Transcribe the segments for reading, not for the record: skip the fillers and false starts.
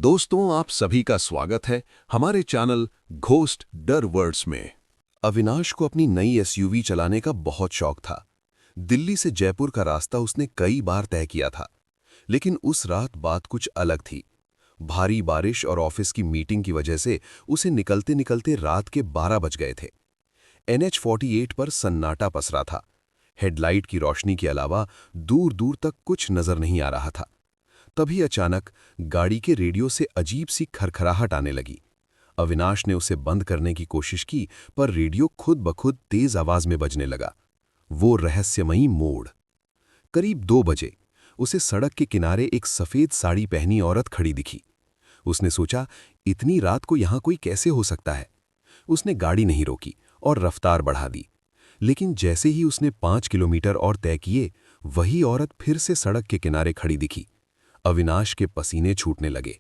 दोस्तों, आप सभी का स्वागत है हमारे चैनल घोस्ट डर वर्ड्स में। अविनाश को अपनी नई एसयूवी चलाने का बहुत शौक था। दिल्ली से जयपुर का रास्ता उसने कई बार तय किया था, लेकिन उस रात बात कुछ अलग थी। भारी बारिश और ऑफिस की मीटिंग की वजह से उसे निकलते निकलते रात के 12 बज गए थे। NH-48 पर सन्नाटा पसरा था। हेडलाइट की रोशनी के अलावा दूर दूर तक कुछ नजर नहीं आ रहा था। तभी अचानक गाड़ी के रेडियो से अजीब सी खरखराहट आने लगी। अविनाश ने उसे बंद करने की कोशिश की, पर रेडियो खुद ब खुद तेज आवाज में बजने लगा। वो रहस्यमयी मोड़। करीब 2 बजे उसे सड़क के किनारे एक सफेद साड़ी पहनी औरत खड़ी दिखी। उसने सोचा, इतनी रात को यहां कोई कैसे हो सकता है। उसने गाड़ी नहीं रोकी और रफ्तार बढ़ा दी। लेकिन जैसे ही उसने 5 किलोमीटर और तय किए, वही औरत फिर से सड़क के किनारे खड़ी दिखी। अविनाश के पसीने छूटने लगे।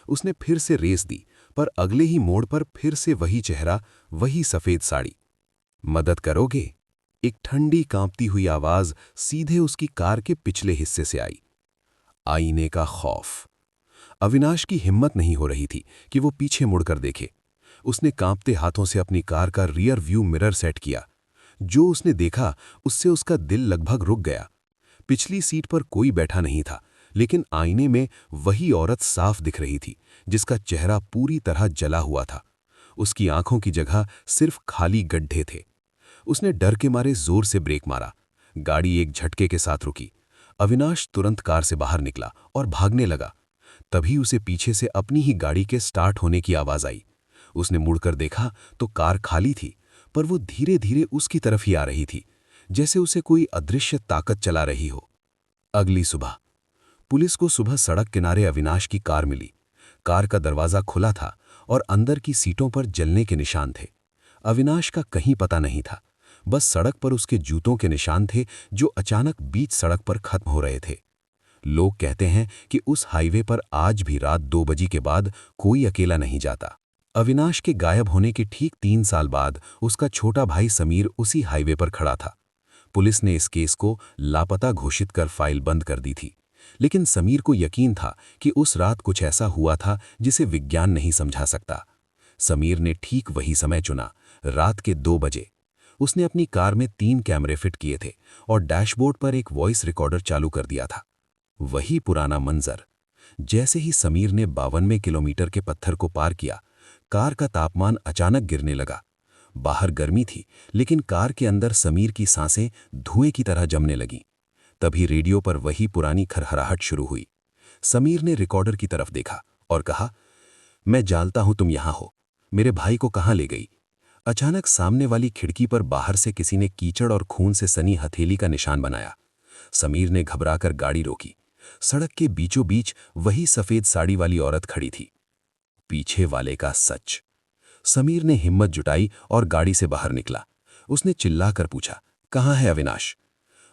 उसने फिर से रेस दी, पर अगले ही मोड़ पर फिर से वही चेहरा, वही सफेद साड़ी। मदद करोगे? एक ठंडी कांपती हुई आवाज सीधे उसकी कार के पिछले हिस्से से आई। आईने का खौफ। अविनाश की हिम्मत नहीं हो रही थी कि वो पीछे मुड़कर देखे। उसने कांपते हाथों से अपनी कार का रियर व्यू मिरर सेट किया। जो उसने देखा, उससे उसका दिल लगभग रुक गया। पिछली सीट पर कोई बैठा नहीं था, लेकिन आईने में वही औरत साफ दिख रही थी, जिसका चेहरा पूरी तरह जला हुआ था। उसकी आंखों की जगह सिर्फ खाली गड्ढे थे। उसने डर के मारे जोर से ब्रेक मारा। गाड़ी एक झटके के साथ रुकी। अविनाश तुरंत कार से बाहर निकला और भागने लगा। तभी उसे पीछे से अपनी ही गाड़ी के स्टार्ट होने की आवाज आई। उसने मुड़कर देखा तो कार खाली थी, पर वो धीरे धीरे उसकी तरफ ही आ रही थी, जैसे उसे कोई अदृश्य ताकत चला रही हो। अगली सुबह पुलिस को सुबह सड़क किनारे अविनाश की कार मिली। कार का दरवाजा खुला था और अंदर की सीटों पर जलने के निशान थे। अविनाश का कहीं पता नहीं था, बस सड़क पर उसके जूतों के निशान थे, जो अचानक बीच सड़क पर खत्म हो रहे थे। लोग कहते हैं कि उस हाईवे पर आज भी रात 2 बजे के बाद कोई अकेला नहीं जाता। अविनाश के गायब होने के ठीक 3 साल बाद उसका छोटा भाई समीर उसी हाईवे पर खड़ा था। पुलिस ने इस केस को लापता घोषित कर फाइल बंद कर दी थी, लेकिन समीर को यकीन था कि उस रात कुछ ऐसा हुआ था जिसे विज्ञान नहीं समझा सकता। समीर ने ठीक वही समय चुना, रात के 2 बजे। उसने अपनी कार में 3 कैमरे फिट किए थे और डैशबोर्ड पर एक वॉइस रिकॉर्डर चालू कर दिया था। वही पुराना मंजर। जैसे ही समीर ने 52वें किलोमीटर के पत्थर को पार किया, कार का तापमान अचानक गिरने लगा। बाहर गर्मी थी, लेकिन कार के अंदर समीर की सांसें धुएं की तरह जमने लगीं। तभी रेडियो पर वही पुरानी खरखराहट शुरू हुई। समीर ने रिकॉर्डर की तरफ देखा और कहा, मैं जानता हूं तुम यहां हो। मेरे भाई को कहां ले गई? अचानक सामने वाली खिड़की पर बाहर से किसी ने कीचड़ और खून से सनी हथेली का निशान बनाया। समीर ने घबराकर गाड़ी रोकी। सड़क के बीचों बीच वही सफेद साड़ी वाली औरत खड़ी थी। पीछे वाले का सच। समीर ने हिम्मत जुटाई और गाड़ी से बाहर निकला। उसने चिल्लाकर पूछा, कहां है अविनाश?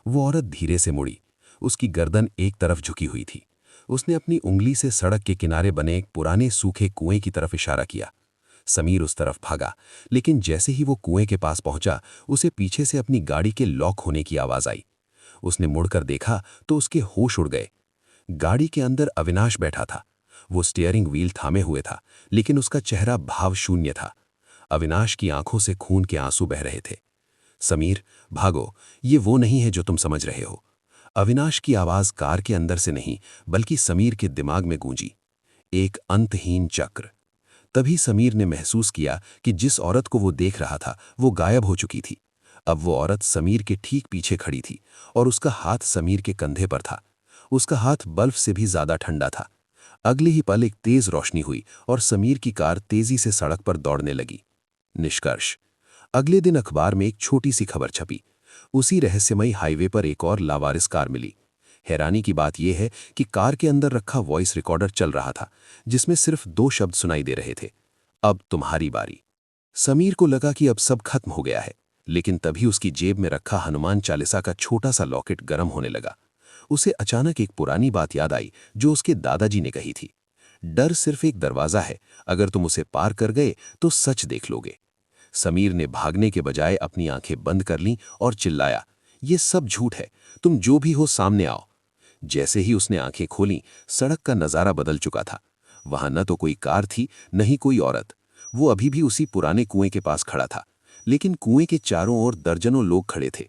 वो औरत धीरे से मुड़ी। उसकी गर्दन एक तरफ झुकी हुई थी। उसने अपनी उंगली से सड़क के किनारे बने एक पुराने सूखे कुएं की तरफ इशारा किया। समीर उस तरफ भागा, लेकिन जैसे ही वो कुएं के पास पहुंचा, उसे पीछे से अपनी गाड़ी के लॉक होने की आवाज आई। उसने मुड़कर देखा तो उसके होश उड़ गए। गाड़ी के अंदर अविनाश बैठा था। वो स्टीयरिंग व्हील थामे हुए था, लेकिन उसका चेहरा भाव शून्य था। अविनाश की आंखों से खून के आंसू बह रहे थे। समीर, भागो, ये वो नहीं है जो तुम समझ रहे हो। अविनाश की आवाज कार के अंदर से नहीं, बल्कि समीर के दिमाग में गूंजी। एक अंतहीन चक्र। तभी समीर ने महसूस किया कि जिस औरत को वो देख रहा था, वो गायब हो चुकी थी। अब वो औरत समीर के ठीक पीछे खड़ी थी और उसका हाथ समीर के कंधे पर था। उसका हाथ बर्फ से भी ज्यादा ठंडा था। अगले ही पल एक तेज रोशनी हुई और समीर की कार तेजी से सड़क पर दौड़ने लगी। निष्कर्ष, अगले दिन अखबार में एक छोटी सी खबर छपी। उसी रहस्यमयी हाईवे पर एक और लावारिस कार मिली। हैरानी की बात यह है कि कार के अंदर रखा वॉइस रिकॉर्डर चल रहा था, जिसमें सिर्फ 2 शब्द सुनाई दे रहे थे, अब तुम्हारी बारी। समीर को लगा कि अब सब खत्म हो गया है, लेकिन तभी उसकी जेब में रखा हनुमान चालीसा का छोटा सा लॉकेट गर्म होने लगा। उसे अचानक एक पुरानी बात याद आई जो उसके दादाजी ने कही थी, डर सिर्फ एक दरवाजा है, अगर तुम उसे पार कर गए तो सच देख लोगे। समीर ने भागने के बजाय अपनी आंखें बंद कर लीं और चिल्लाया, ये सब झूठ है, तुम जो भी हो सामने आओ। जैसे ही उसने आंखें खोलीं, सड़क का नजारा बदल चुका था। वहां न तो कोई कार थी, न ही कोई औरत। वो अभी भी उसी पुराने कुएं के पास खड़ा था, लेकिन कुएं के चारों ओर दर्जनों लोग खड़े थे।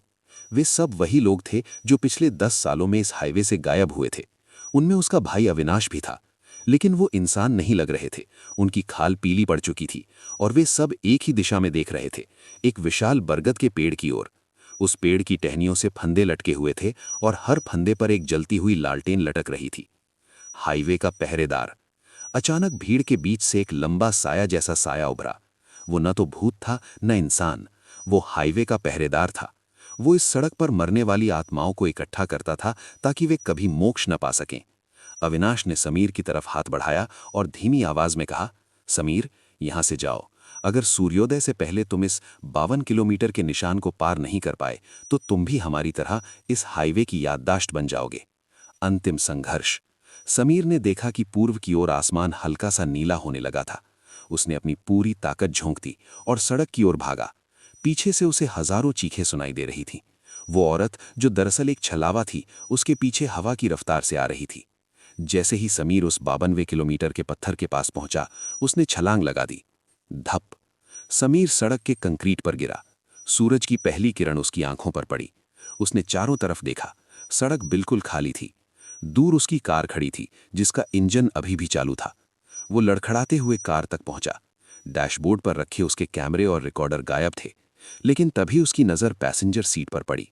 वे सब वही लोग थे जो पिछले 10 सालों में इस हाईवे से गायब हुए थे। उनमें उसका भाई अविनाश भी था, लेकिन वो इंसान नहीं लग रहे थे। उनकी खाल पीली पड़ चुकी थी और वे सब एक ही दिशा में देख रहे थे, एक विशाल बरगद के पेड़ की ओर। उस पेड़ की टहनियों से फंदे लटके हुए थे और हर फंदे पर एक जलती हुई लालटेन लटक रही थी। हाईवे का पहरेदार। अचानक भीड़ के बीच से एक लंबा साया जैसा साया उभरा। वो न तो भूत था न इंसान, वो हाईवे का पहरेदार था। वो इस सड़क पर मरने वाली आत्माओं को इकट्ठा करता था ताकि वे कभी मोक्ष न पा सकें। अविनाश ने समीर की तरफ हाथ बढ़ाया और धीमी आवाज में कहा, समीर, यहां से जाओ। अगर सूर्योदय से पहले तुम इस 52 किलोमीटर के निशान को पार नहीं कर पाए तो तुम भी हमारी तरह इस हाईवे की याददाश्त बन जाओगे। अंतिम संघर्ष। समीर ने देखा कि पूर्व की ओर आसमान हल्का सा नीला होने लगा था। उसने अपनी पूरी ताकत झोंक दी और सड़क की ओर भागा। पीछे से उसे हजारों चीखें सुनाई दे रही थीं। वो औरत, जो दरअसल एक छलावा थी, उसके पीछे हवा की रफ्तार से आ रही थी। जैसे ही समीर उस 52वें किलोमीटर के पत्थर के पास पहुंचा, उसने छलांग लगा दी। धप। समीर सड़क के कंक्रीट पर गिरा। सूरज की पहली किरण उसकी आंखों पर पड़ी। उसने चारों तरफ देखा। सड़क बिल्कुल खाली थी। दूर उसकी कार खड़ी थी, जिसका इंजन अभी भी चालू था। वो लड़खड़ाते हुए कार तक पहुंचा। डैशबोर्ड पर रखे उसके कैमरे और रिकॉर्डर गायब थे, लेकिन तभी उसकी नज़र पैसेंजर सीट पर पड़ी।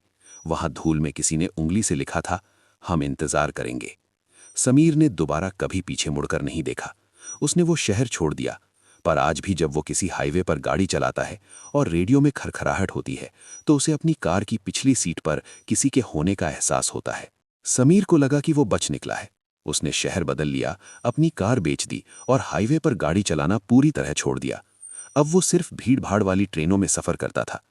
वहां धूल में किसी ने उंगली से लिखा था, हम इंतजार करेंगे। समीर ने दोबारा कभी पीछे मुड़कर नहीं देखा। उसने वो शहर छोड़ दिया, पर आज भी जब वो किसी हाईवे पर गाड़ी चलाता है और रेडियो में खरखराहट होती है, तो उसे अपनी कार की पिछली सीट पर किसी के होने का एहसास होता है। समीर को लगा कि वो बच निकला है। उसने शहर बदल लिया, अपनी कार बेच दी और हाईवे पर गाड़ी चलाना पूरी तरह छोड़ दिया। अब वो सिर्फ भीड़-भाड़ वाली ट्रेनों में सफर करता था।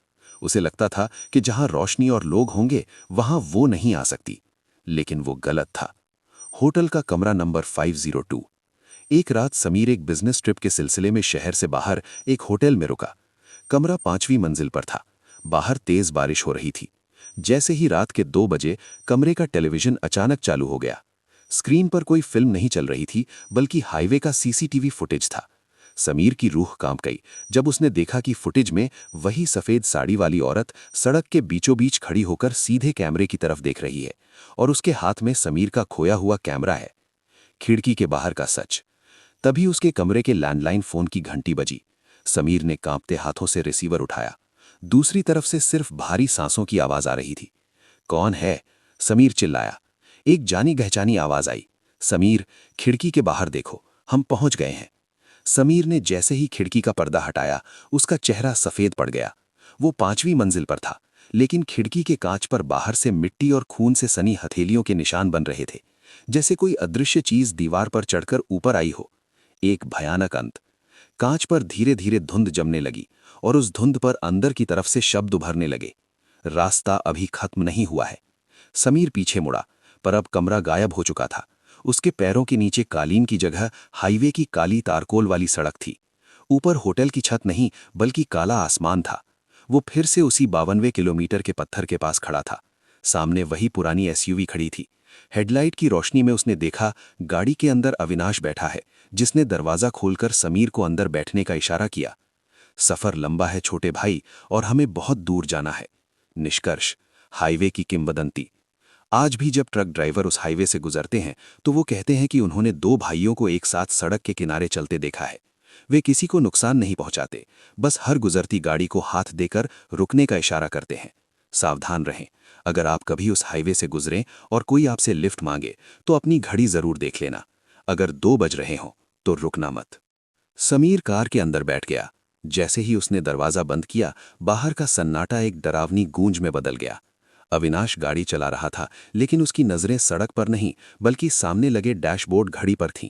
उसे लगता था कि जहां रोशनी और लोग होंगे, वहां वो नहीं आ सकती। लेकिन वो गलत था। होटल का कमरा नंबर 502। एक रात समीर एक बिजनेस ट्रिप के सिलसिले में शहर से बाहर एक होटल में रुका। कमरा 5वीं मंजिल पर था। बाहर तेज बारिश हो रही थी। जैसे ही रात के 2 बजे कमरे का टेलीविजन अचानक चालू हो गया। स्क्रीन पर कोई फिल्म नहीं चल रही थी, बल्कि हाईवे का सीसीटीवी फुटेज था। समीर की रूह कांप गई जब उसने देखा कि फुटेज में वही सफेद साड़ी वाली औरत सड़क के बीचों बीच खड़ी होकर सीधे कैमरे की तरफ देख रही है और उसके हाथ में समीर का खोया हुआ कैमरा है। खिड़की के बाहर का सच। तभी उसके कमरे के लैंडलाइन फोन की घंटी बजी। समीर ने कांपते हाथों से रिसीवर उठाया। दूसरी तरफ से सिर्फ भारी सांसों की आवाज आ रही थी। कौन है? समीर चिल्लाया। एक जानी गहचानी आवाज आई, समीर, खिड़की के बाहर देखो, हम पहुंच गए हैं। समीर ने जैसे ही खिड़की का पर्दा हटाया, उसका चेहरा सफेद पड़ गया। वो 5वीं मंजिल पर था, लेकिन खिड़की के कांच पर बाहर से मिट्टी और खून से सनी हथेलियों के निशान बन रहे थे, जैसे कोई अदृश्य चीज दीवार पर चढ़कर ऊपर आई हो। एक भयानक अंत। कांच पर धीरे धीरे धुंध जमने लगी और उस धुंध पर अंदर की तरफ से शब्द उभरने लगे, रास्ता अभी खत्म नहीं हुआ है। समीर पीछे मुड़ा, पर अब कमरा गायब हो चुका था। उसके पैरों के नीचे कालीन की जगह हाईवे की काली तारकोल वाली सड़क थी। ऊपर होटल की छत नहीं, बल्कि काला आसमान था। वो फिर से उसी 52वें किलोमीटर के पत्थर के पास खड़ा था। सामने वही पुरानी एसयूवी खड़ी थी। हेडलाइट की रोशनी में उसने देखा, गाड़ी के अंदर अविनाश बैठा है, जिसने दरवाजा खोलकर समीर को अंदर बैठने का इशारा किया। सफर लंबा है छोटे भाई, और हमें बहुत दूर जाना है। निष्कर्ष, हाईवे की किंवदंती। आज भी जब ट्रक ड्राइवर उस हाईवे से गुजरते हैं, तो वो कहते हैं कि उन्होंने 2 भाइयों को एक साथ सड़क के किनारे चलते देखा है। वे किसी को नुकसान नहीं पहुंचाते, बस हर गुजरती गाड़ी को हाथ देकर रुकने का इशारा करते हैं। सावधान रहें, अगर आप कभी उस हाईवे से गुजरें और कोई आपसे लिफ्ट मांगे, तो अपनी घड़ी जरूर देख लेना। अगर 2 बज रहे हों, तो रुकना मत। समीर कार के अंदर बैठ गया। जैसे ही उसने दरवाजा बंद किया, बाहर का सन्नाटा एक डरावनी गूंज में बदल गया। अविनाश गाड़ी चला रहा था, लेकिन उसकी नजरें सड़क पर नहीं, बल्कि सामने लगे डैशबोर्ड घड़ी पर थीं।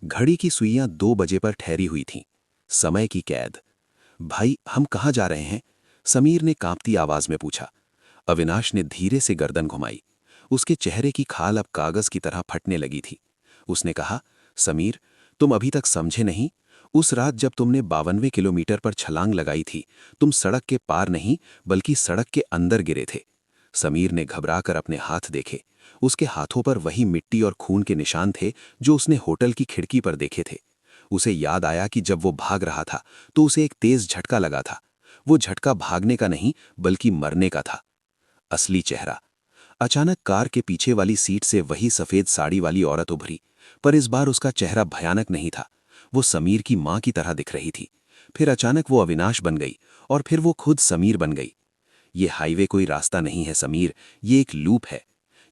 घड़ी की सुइयां 2 बजे पर ठहरी हुई थीं। समय की कैद। भाई, हम कहाँ जा रहे हैं? समीर ने कांपती आवाज में पूछा। अविनाश ने धीरे से गर्दन घुमाई। उसके चेहरे की खाल अब कागज की तरह फटने लगी थी। उसने कहा, समीर, तुम अभी तक समझे नहीं। उस रात जब तुमने 52वें किलोमीटर पर छलांग लगाई थी, तुम सड़क के पार नहीं, बल्कि सड़क के अंदर गिरे थे। समीर ने घबराकर अपने हाथ देखे। उसके हाथों पर वही मिट्टी और खून के निशान थे जो उसने होटल की खिड़की पर देखे थे। उसे याद आया कि जब वो भाग रहा था तो उसे एक तेज झटका लगा था। वो झटका भागने का नहीं बल्कि मरने का था। असली चेहरा। अचानक कार के पीछे वाली सीट से वही सफेद साड़ी वाली औरत उभरी, पर इस बार उसका चेहरा भयानक नहीं था। वो समीर की मां की तरह दिख रही थी। फिर अचानक वो अविनाश बन गई और फिर वो खुद समीर बन गई। ये हाईवे कोई रास्ता नहीं है समीर, ये एक लूप है।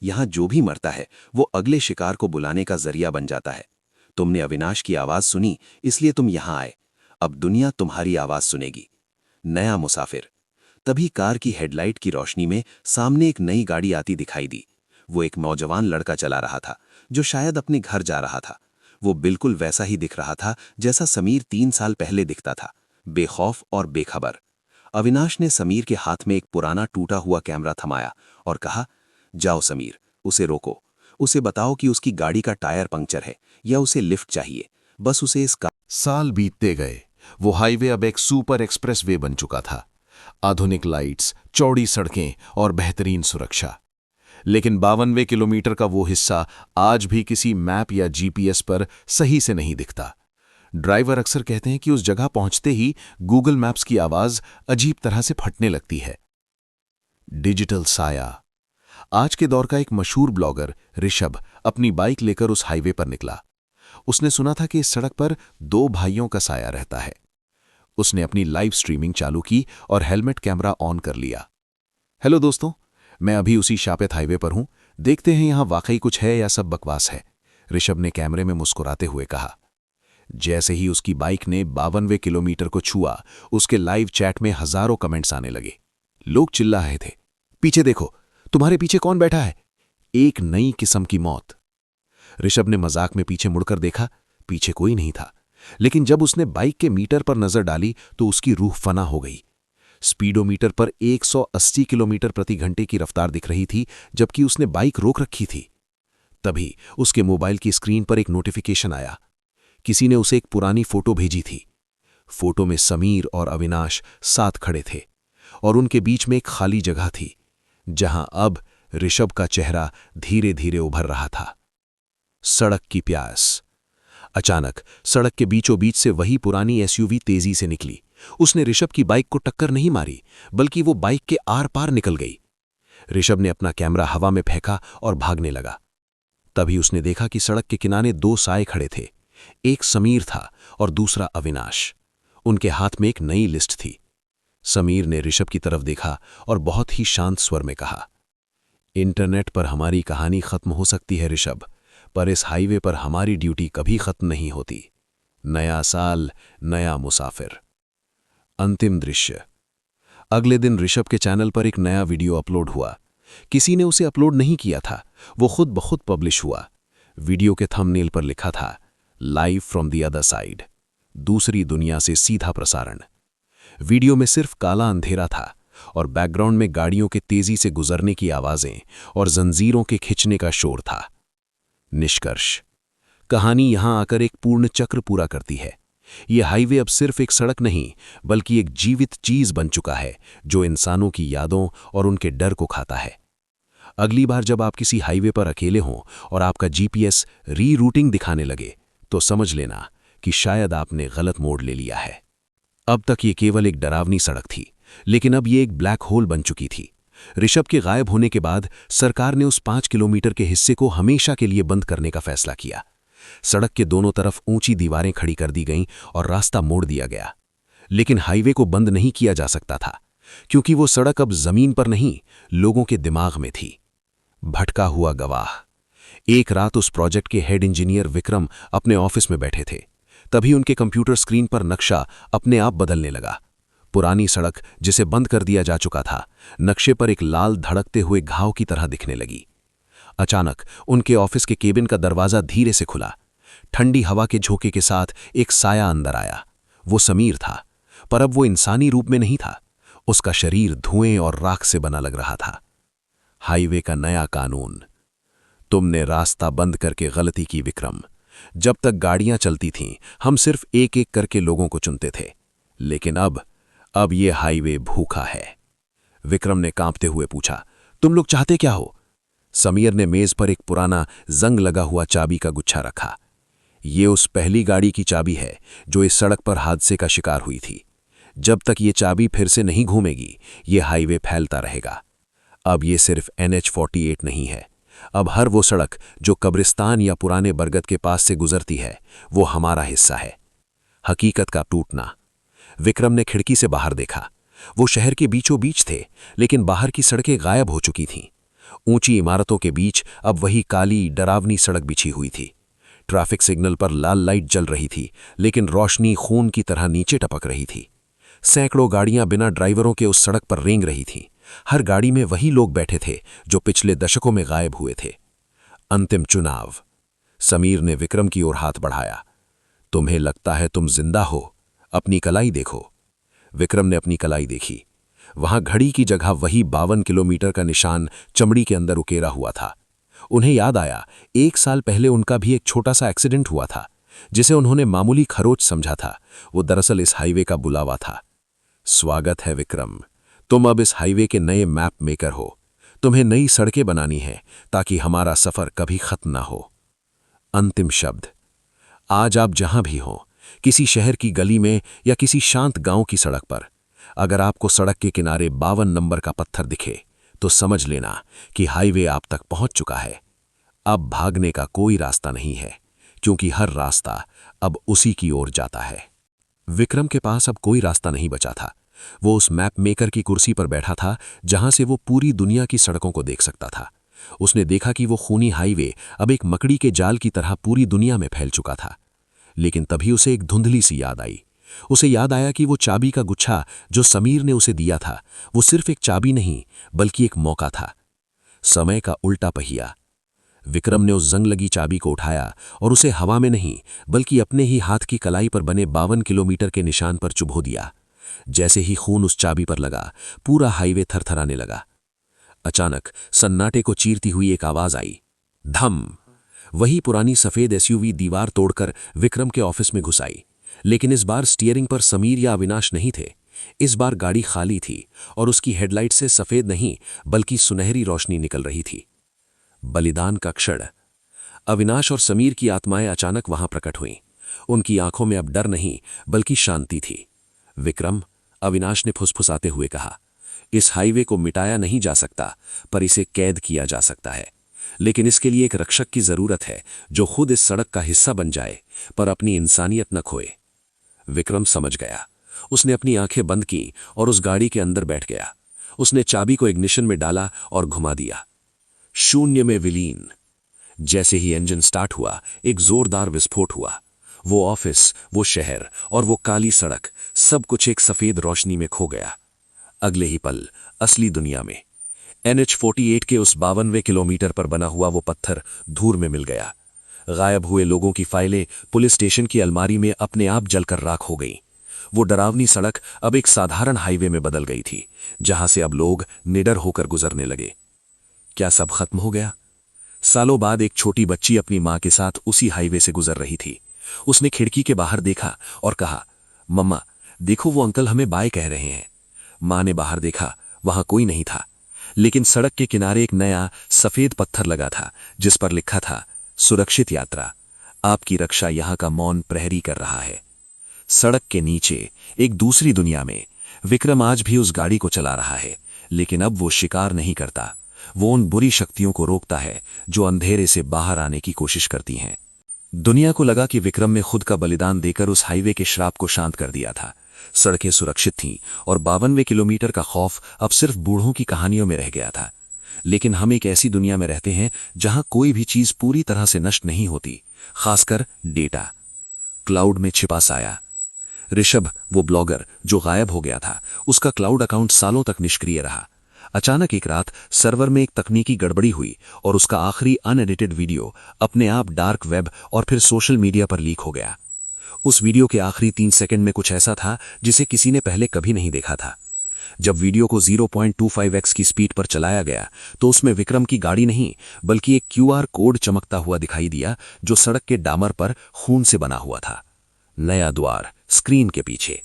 यहां जो भी मरता है वो अगले शिकार को बुलाने का जरिया बन जाता है। तुमने अविनाश की आवाज सुनी, इसलिए तुम यहां आए। अब दुनिया तुम्हारी आवाज सुनेगी। नया मुसाफिर। तभी कार की हेडलाइट की रोशनी में सामने एक नई गाड़ी आती दिखाई दी। वो एक नौजवान लड़का चला रहा था जो शायद अपने घर जा रहा था। वो बिल्कुल वैसा ही दिख रहा था जैसा समीर 3 साल पहले दिखता था, बेखौफ और बेखबर। अविनाश ने समीर के हाथ में एक पुराना टूटा हुआ कैमरा थमाया और कहा, जाओ समीर, उसे रोको। उसे बताओ कि उसकी गाड़ी का टायर पंक्चर है या उसे लिफ्ट चाहिए। बस उसे इस साल बीतते गए। वो हाईवे अब एक सुपर एक्सप्रेस वे बन चुका था। आधुनिक लाइट्स, चौड़ी सड़कें और बेहतरीन सुरक्षा। लेकिन 52वें किलोमीटर का वो हिस्सा आज भी किसी मैप या जीपीएस पर सही से नहीं दिखता। ड्राइवर अक्सर कहते हैं कि उस जगह पहुंचते ही गूगल मैप्स की आवाज अजीब तरह से फटने लगती है। डिजिटल साया। आज के दौर का एक मशहूर ब्लॉगर ऋषभ अपनी बाइक लेकर उस हाईवे पर निकला। उसने सुना था कि इस सड़क पर 2 भाइयों का साया रहता है। उसने अपनी लाइव स्ट्रीमिंग चालू की और हेलमेट कैमरा ऑन कर लिया। हेलो दोस्तों, मैं अभी उसी शापित हाईवे पर हूं। देखते हैं यहां वाकई कुछ है या सब बकवास है, ऋषभ ने कैमरे में मुस्कुराते हुए कहा। जैसे ही उसकी बाइक ने 52वें किलोमीटर को छुआ, उसके लाइव चैट में हजारों कमेंट्स आने लगे। लोग चिल्ला रहे थे, पीछे देखो, तुम्हारे पीछे कौन बैठा है? एक नई किस्म की मौत। ऋषभ ने मजाक में पीछे मुड़कर देखा, पीछे कोई नहीं था। लेकिन जब उसने बाइक के मीटर पर नजर डाली तो उसकी रूह फना हो गई। स्पीडोमीटर पर 180 किलोमीटर प्रति घंटे की रफ्तार दिख रही थी, जबकि उसने बाइक रोक रखी थी। तभी उसके मोबाइल की स्क्रीन पर एक नोटिफिकेशन आया। किसी ने उसे एक पुरानी फोटो भेजी थी। फोटो में समीर और अविनाश साथ खड़े थे और उनके बीच में एक खाली जगह थी, जहां अब ऋषभ का चेहरा धीरे धीरे उभर रहा था। सड़क की प्यास। अचानक सड़क के बीचों बीच से वही पुरानी एसयूवी तेजी से निकली। उसने ऋषभ की बाइक को टक्कर नहीं मारी, बल्कि वो बाइक के आर पार निकल गई। ऋषभ ने अपना कैमरा हवा में फेंका और भागने लगा। तभी उसने देखा कि सड़क के किनारे 2 साए खड़े थे। एक समीर था और दूसरा अविनाश। उनके हाथ में एक नई लिस्ट थी। समीर ने ऋषभ की तरफ देखा और बहुत ही शांत स्वर में कहा, इंटरनेट पर हमारी कहानी खत्म हो सकती है ऋषभ, पर इस हाईवे पर हमारी ड्यूटी कभी खत्म नहीं होती। नया साल, नया मुसाफिर। अंतिम दृश्य। अगले दिन ऋषभ के चैनल पर एक नया वीडियो अपलोड हुआ। किसी ने उसे अपलोड नहीं किया था, वो खुद ब खुद पब्लिश हुआ। वीडियो के थंबनेल पर लिखा था, live from the other side, दूसरी दुनिया से सीधा प्रसारण। वीडियो में सिर्फ काला अंधेरा था और बैकग्राउंड में गाड़ियों के तेजी से गुजरने की आवाजें और जंजीरों के खिंचने का शोर था। निष्कर्ष। कहानी यहां आकर एक पूर्ण चक्र पूरा करती है। यह हाईवे अब सिर्फ एक सड़क नहीं, बल्कि एक जीवित चीज बन चुका है जो इंसानों की यादों और उनके डर को खाता है। अगली बार जब आप किसी हाईवे पर अकेले हों और आपका जीपीएस रीरूटिंग दिखाने लगे, तो समझ लेना कि शायद आपने गलत मोड़ ले लिया है। अब तक ये केवल एक डरावनी सड़क थी, लेकिन अब ये एक ब्लैक होल बन चुकी थी। ऋषभ के गायब होने के बाद सरकार ने उस 5 किलोमीटर के हिस्से को हमेशा के लिए बंद करने का फैसला किया। सड़क के दोनों तरफ ऊंची दीवारें खड़ी कर दी गईं और रास्ता मोड़ दिया गया। लेकिन हाईवे को बंद नहीं किया जा सकता था, क्योंकि वो सड़क अब जमीन पर नहीं, लोगों के दिमाग में थी। भटका हुआ गवाह। एक रात उस प्रोजेक्ट के हेड इंजीनियर विक्रम अपने ऑफिस में बैठे थे। तभी उनके कंप्यूटर स्क्रीन पर नक्शा अपने आप बदलने लगा। पुरानी सड़क, जिसे बंद कर दिया जा चुका था, नक्शे पर एक लाल धड़कते हुए घाव की तरह दिखने लगी। अचानक उनके ऑफिस के केबिन का दरवाजा धीरे से खुला। ठंडी हवा के झोंके के साथ एक साया अंदर आया। वो समीर था, पर अब वो इंसानी रूप में नहीं था। उसका शरीर धुएं और राख से बना लग रहा था। हाईवे का नया कानून। तुमने रास्ता बंद करके गलती की विक्रम। जब तक गाड़ियां चलती थीं, हम सिर्फ एक एक करके लोगों को चुनते थे। लेकिन अब ये हाईवे भूखा है। विक्रम ने कांपते हुए पूछा, तुम लोग चाहते क्या हो? समीर ने मेज पर एक पुराना जंग लगा हुआ चाबी का गुच्छा रखा। ये उस पहली गाड़ी की चाबी है जो इस सड़क पर हादसे का शिकार हुई थी। जब तक ये चाबी फिर से नहीं घूमेगी, ये हाईवे फैलता रहेगा। अब ये सिर्फ NH-48 नहीं है। अब हर वो सड़क जो कब्रिस्तान या पुराने बरगद के पास से गुजरती है, वो हमारा हिस्सा है। हकीकत का टूटना। विक्रम ने खिड़की से बाहर देखा। वो शहर के बीचों बीच थे, लेकिन बाहर की सड़कें गायब हो चुकी थीं। ऊंची इमारतों के बीच अब वही काली डरावनी सड़क बिछी हुई थी। ट्रैफिक सिग्नल पर लाल लाइट जल रही थी, लेकिन रोशनी खून की तरह नीचे टपक रही थी। सैकड़ों गाड़ियां बिना ड्राइवरों के उस सड़क पर रेंग रही थीं। हर गाड़ी में वही लोग बैठे थे जो पिछले दशकों में गायब हुए थे। अंतिम चुनाव। समीर ने विक्रम की ओर हाथ बढ़ाया। तुम्हें लगता है तुम जिंदा हो? अपनी कलाई देखो। विक्रम ने अपनी कलाई देखी। वहां घड़ी की जगह वही 52 किलोमीटर का निशान चमड़ी के अंदर उकेरा हुआ था। उन्हें याद आया, 1 साल पहले उनका भी एक छोटा सा एक्सीडेंट हुआ था, जिसे उन्होंने मामूली खरोच समझा था। वो दरअसल इस हाईवे का बुलावा था। स्वागत है विक्रम, तुम अब इस हाईवे के नए मैप मेकर हो। तुम्हें नई सड़कें बनानी है ताकि हमारा सफर कभी खत्म ना हो। अंतिम शब्द। आज आप जहां भी हो, किसी शहर की गली में या किसी शांत गांव की सड़क पर, अगर आपको सड़क के किनारे 52 नंबर का पत्थर दिखे, तो समझ लेना कि हाईवे आप तक पहुंच चुका है। अब भागने का कोई रास्ता नहीं है, क्योंकि हर रास्ता अब उसी की ओर जाता है। विक्रम के पास अब कोई रास्ता नहीं बचा था। वो उस मैप मेकर की कुर्सी पर बैठा था, जहां से वो पूरी दुनिया की सड़कों को देख सकता था। उसने देखा कि वो खूनी हाईवे अब एक मकड़ी के जाल की तरह पूरी दुनिया में फैल चुका था। लेकिन तभी उसे एक धुंधली सी याद आई। उसे याद आया कि वो चाबी का गुच्छा जो समीर ने उसे दिया था, वो सिर्फ एक चाबी नहीं, बल्कि एक मौका था। समय का उल्टा पहिया। विक्रम ने उस जंग लगी चाबी को उठाया और उसे हवा में नहीं, बल्कि अपने ही हाथ की कलाई पर बने 52 किलोमीटर के निशान पर चुभो दिया। जैसे ही खून उस चाबी पर लगा, पूरा हाईवे थरथराने लगा। अचानक सन्नाटे को चीरती हुई एक आवाज आई। धम। वही पुरानी सफेद SUV दीवार तोड़कर विक्रम के ऑफिस में घुस आई। लेकिन इस बार स्टीयरिंग पर समीर या अविनाश नहीं थे। इस बार गाड़ी खाली थी और उसकी हेडलाइट से सफेद नहीं, बल्कि सुनहरी रोशनी निकल रही थी। बलिदान का क्षण। अविनाश और समीर की आत्माएं अचानक वहां प्रकट हुईं। उनकी आंखों में अब डर नहीं, बल्कि शांति थी। विक्रम, अविनाश ने फुसफुसाते हुए कहा, इस हाईवे को मिटाया नहीं जा सकता, पर इसे कैद किया जा सकता है। लेकिन इसके लिए एक रक्षक की जरूरत है, जो खुद इस सड़क का हिस्सा बन जाए, पर अपनी इंसानियत न खोए। विक्रम समझ गया। उसने अपनी आंखें बंद की और उस गाड़ी के अंदर बैठ गया। उसने चाबी को इग्निशन में डाला और घुमा दिया। शून्य में विलीन। जैसे ही इंजन स्टार्ट हुआ, एक जोरदार विस्फोट हुआ। वो ऑफिस, वो शहर और वो काली सड़क, सब कुछ एक सफेद रोशनी में खो गया। अगले ही पल असली दुनिया में NH-48 के उस 52वें किलोमीटर पर बना हुआ वो पत्थर धूल में मिल गया। गायब हुए लोगों की फाइलें पुलिस स्टेशन की अलमारी में अपने आप जलकर राख हो गईं। वो डरावनी सड़क अब एक साधारण हाईवे में बदल गई थी, जहां से अब लोग निडर होकर गुजरने लगे। क्या सब खत्म हो गया? सालों बाद एक छोटी बच्ची अपनी मां के साथ उसी हाईवे से गुजर रही थी। उसने खिड़की के बाहर देखा और कहा, मम्मा देखो, वो अंकल हमें बाय कह रहे हैं। मां ने बाहर देखा, वहां कोई नहीं था, लेकिन सड़क के किनारे एक नया सफेद पत्थर लगा था, जिस पर लिखा था, सुरक्षित यात्रा, आपकी रक्षा यहां का मौन प्रहरी कर रहा है। सड़क के नीचे एक दूसरी दुनिया में विक्रम आज भी उस गाड़ी को चला रहा है, लेकिन अब वो शिकार नहीं करता। वो उन बुरी शक्तियों को रोकता है जो अंधेरे से बाहर आने की कोशिश करती हैं। दुनिया को लगा कि विक्रम ने खुद का बलिदान देकर उस हाईवे के श्राप को शांत कर दिया था। सड़कें सुरक्षित थीं और 52वें किलोमीटर का खौफ अब सिर्फ बूढ़ों की कहानियों में रह गया था। लेकिन हम एक ऐसी दुनिया में रहते हैं जहां कोई भी चीज पूरी तरह से नष्ट नहीं होती, खासकर डेटा। क्लाउड में छिपा साया। ऋषभ, वो ब्लॉगर जो गायब हो गया था, उसका क्लाउड अकाउंट सालों तक निष्क्रिय रहा। अचानक एक रात सर्वर में एक तकनीकी गड़बड़ी हुई और उसका आखिरी अनएडिटेड वीडियो अपने आप डार्क वेब और फिर सोशल मीडिया पर लीक हो गया। उस वीडियो के आखिरी 3 सेकंड में कुछ ऐसा था जिसे किसी ने पहले कभी नहीं देखा था। जब वीडियो को 0.25x की स्पीड पर चलाया गया, तो उसमें विक्रम की गाड़ी नहीं, बल्कि एक QR कोड चमकता हुआ दिखाई दिया, जो सड़क के डामर पर खून से बना हुआ था। नया द्वार स्क्रीन के पीछे।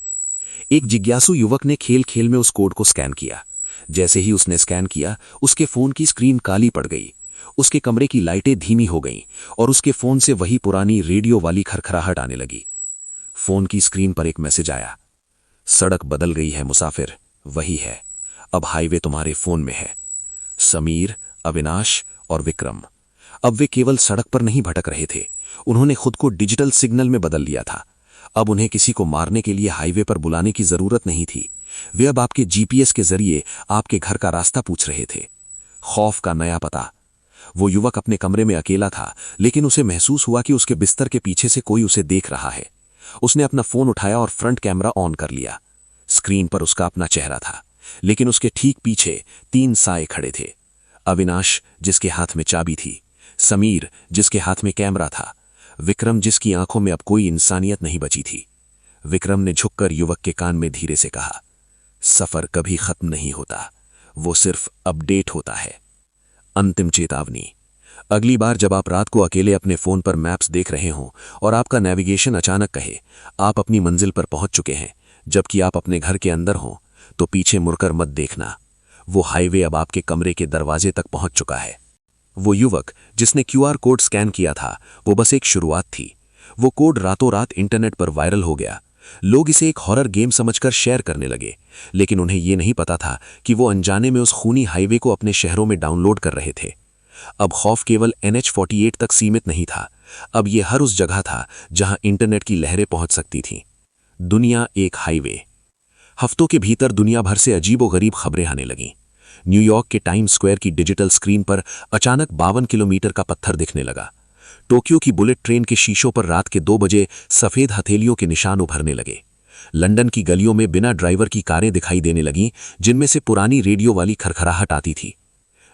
एक जिज्ञासु युवक ने खेल खेल में उस कोड को स्कैन किया। जैसे ही उसने स्कैन किया, उसके फोन की स्क्रीन काली पड़ गई। उसके कमरे की लाइटें धीमी हो गईं और उसके फोन से वही पुरानी रेडियो वाली खरखराहट आने लगी। फोन की स्क्रीन पर एक मैसेज आया, सड़क बदल गई है मुसाफिर, वही है, अब हाईवे तुम्हारे फोन में है। समीर, अविनाश और विक्रम अब वे केवल सड़क पर नहीं भटक रहे थे, उन्होंने खुद को डिजिटल सिग्नल में बदल लिया था। अब उन्हें किसी को मारने के लिए हाईवे पर बुलाने की जरूरत नहीं थी। वे अब आपके जीपीएस के जरिए आपके घर का रास्ता पूछ रहे थे। खौफ का नया पता। वो युवक अपने कमरे में अकेला था, लेकिन उसे महसूस हुआ कि उसके बिस्तर के पीछे से कोई उसे देख रहा है। उसने अपना फोन उठाया और फ्रंट कैमरा ऑन कर लिया। स्क्रीन पर उसका अपना चेहरा था, लेकिन उसके ठीक पीछे 3 साए खड़े थे। अविनाश, जिसके हाथ में चाबी थी, समीर, जिसके हाथ में कैमरा था, विक्रम, जिसकी आंखों में अब कोई इंसानियत नहीं बची थी। विक्रम ने झुककर युवक के कान में धीरे से कहा, सफर कभी खत्म नहीं होता, वो सिर्फ अपडेट होता है। अंतिम चेतावनी। अगली बार जब आप रात को अकेले अपने फोन पर मैप्स देख रहे हों और आपका नेविगेशन अचानक कहे आप अपनी मंजिल पर पहुंच चुके हैं, जबकि आप अपने घर के अंदर हों, तो पीछे मुड़कर मत देखना। वो हाईवे अब आपके कमरे के दरवाजे तक पहुंच चुका है। वो युवक जिसने क्यूआर कोड स्कैन किया था, वो बस एक शुरुआत थी। वो कोड रातों रात इंटरनेट पर वायरल हो गया। लोग इसे एक हॉरर गेम समझकर शेयर करने लगे, लेकिन उन्हें यह नहीं पता था कि वो अनजाने में उस खूनी हाईवे को अपने शहरों में डाउनलोड कर रहे थे। अब खौफ केवल NH-48 तक सीमित नहीं था, अब यह हर उस जगह था जहां इंटरनेट की लहरें पहुंच सकती थीं। दुनिया एक हाईवे। हफ्तों के भीतर दुनिया भर से अजीबोगरीब खबरें आने लगीं। न्यूयॉर्क के टाइम स्क्वायर की डिजिटल स्क्रीन पर अचानक 52 किलोमीटर का पत्थर दिखने लगा। टोक्यो की बुलेट ट्रेन के शीशों पर रात के 2 बजे सफेद हथेलियों के निशान उभरने लगे। लंदन की गलियों में बिना ड्राइवर की कारें दिखाई देने लगीं, जिनमें से पुरानी रेडियो वाली खरखराहट आती थी।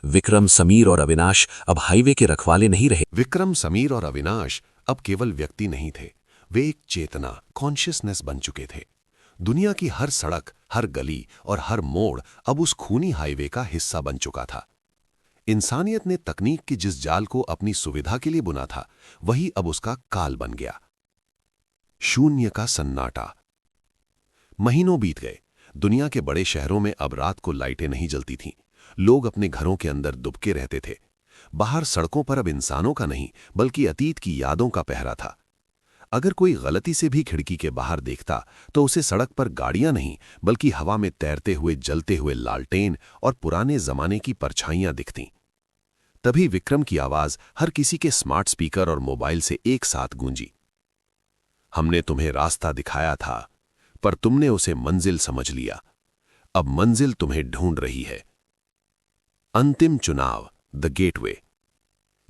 विक्रम, समीर और अविनाश अब हाईवे के रखवाले नहीं रहे। विक्रम, समीर और अविनाश अब केवल व्यक्ति नहीं थे, वे एक चेतना, कॉन्शियसनेस बन चुके थे। दुनिया की हर सड़क, हर गली और हर मोड़ अब उस खूनी हाईवे का हिस्सा बन चुका था। इंसानियत ने तकनीक की जिस जाल को अपनी सुविधा के लिए बुना था, वही अब उसका काल बन गया। शून्य का सन्नाटा। महीनों बीत गए। दुनिया के बड़े शहरों में अब रात को लाइटें नहीं जलती थीं। लोग अपने घरों के अंदर दुबके रहते थे। बाहर सड़कों पर अब इंसानों का नहीं, बल्कि अतीत की यादों का पहरा था। अगर कोई गलती से भी खिड़की के बाहर देखता, तो उसे सड़क पर गाड़ियां नहीं, बल्कि हवा में तैरते हुए जलते हुए लालटेन और पुराने जमाने की परछाइयां दिखतीं। तभी विक्रम की आवाज हर किसी के स्मार्ट स्पीकर और मोबाइल से एक साथ गूंजी। हमने तुम्हें रास्ता दिखाया था, पर तुमने उसे मंजिल समझ लिया। अब मंजिल तुम्हें ढूंढ रही है। अंतिम चुनाव, द गेटवे।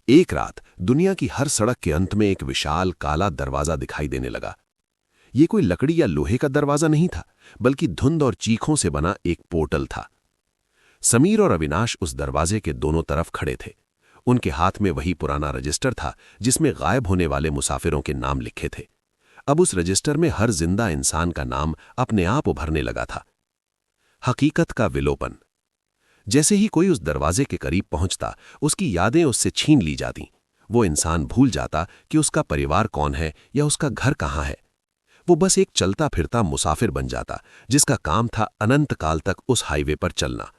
एक रात दुनिया की हर सड़क के अंत में एक विशाल काला दरवाजा दिखाई देने लगा। यह कोई लकड़ी या लोहे का दरवाजा नहीं था, बल्कि धुंध और चीखों से बना एक पोर्टल था। समीर और अविनाश उस दरवाजे के दोनों तरफ खड़े थे। उनके हाथ में वही पुराना रजिस्टर था जिसमें गायब होने वाले मुसाफिरों के नाम लिखे थे। अब उस रजिस्टर में हर जिंदा इंसान का नाम अपने आप उभरने लगा था। हकीकत का विलोपन। जैसे ही कोई उस दरवाजे के करीब पहुंचता, उसकी यादें उससे छीन ली जाती। वो इंसान भूल जाता कि उसका परिवार कौन है या उसका घर कहाँ है। वो बस एक चलता फिरता मुसाफिर बन जाता, जिसका काम था अनंत काल तक उस हाईवे पर चलना।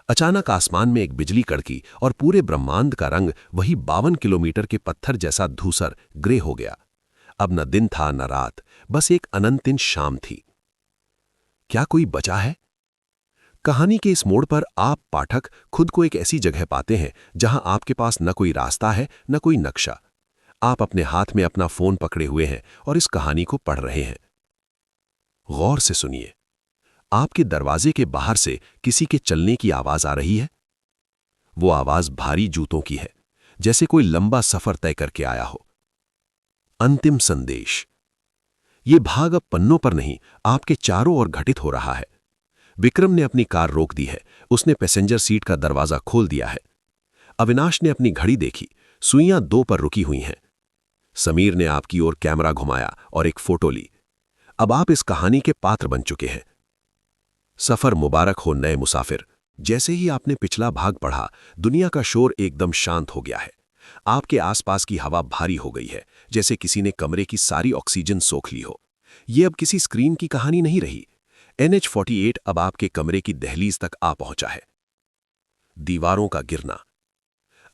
अचानक आसमान में एक बिजली कड़की और पूरे ब्रह्मांड का रंग वही 52 किलोमीटर के पत्थर जैसा धूसर ग्रे हो गया। अब न दिन था न रात, बस एक अनंतिम शाम थी। क्या कोई बचा है? कहानी के इस मोड़ पर आप पाठक खुद को एक ऐसी जगह पाते हैं जहां आपके पास न कोई रास्ता है, न कोई नक्शा। आप अपने हाथ में अपना फोन पकड़े हुए हैं और इस कहानी को पढ़ रहे हैं। गौर से सुनिए। आपके दरवाजे के बाहर से किसी के चलने की आवाज आ रही है। वो आवाज भारी जूतों की है, जैसे कोई लंबा सफर तय करके आया हो। अंतिम संदेश। ये भाग अब पन्नों पर नहीं, आपके चारों ओर घटित हो रहा है। विक्रम ने अपनी कार रोक दी है, उसने पैसेंजर सीट का दरवाजा खोल दिया है। अविनाश ने अपनी घड़ी देखी, सुइयां 2 पर रुकी हुई हैं। समीर ने आपकी ओर कैमरा घुमाया और एक फोटो ली। अब आप इस कहानी के पात्र बन चुके हैं। सफर मुबारक हो नए मुसाफिर। जैसे ही आपने पिछला भाग पढ़ा, दुनिया का शोर एकदम शांत हो गया है। आपके आसपास की हवा भारी हो गई है, जैसे किसी ने कमरे की सारी ऑक्सीजन सोख ली हो। यह अब किसी स्क्रीन की कहानी नहीं रही। NH-48 अब आपके कमरे की दहलीज तक आ पहुंचा है। दीवारों का गिरना।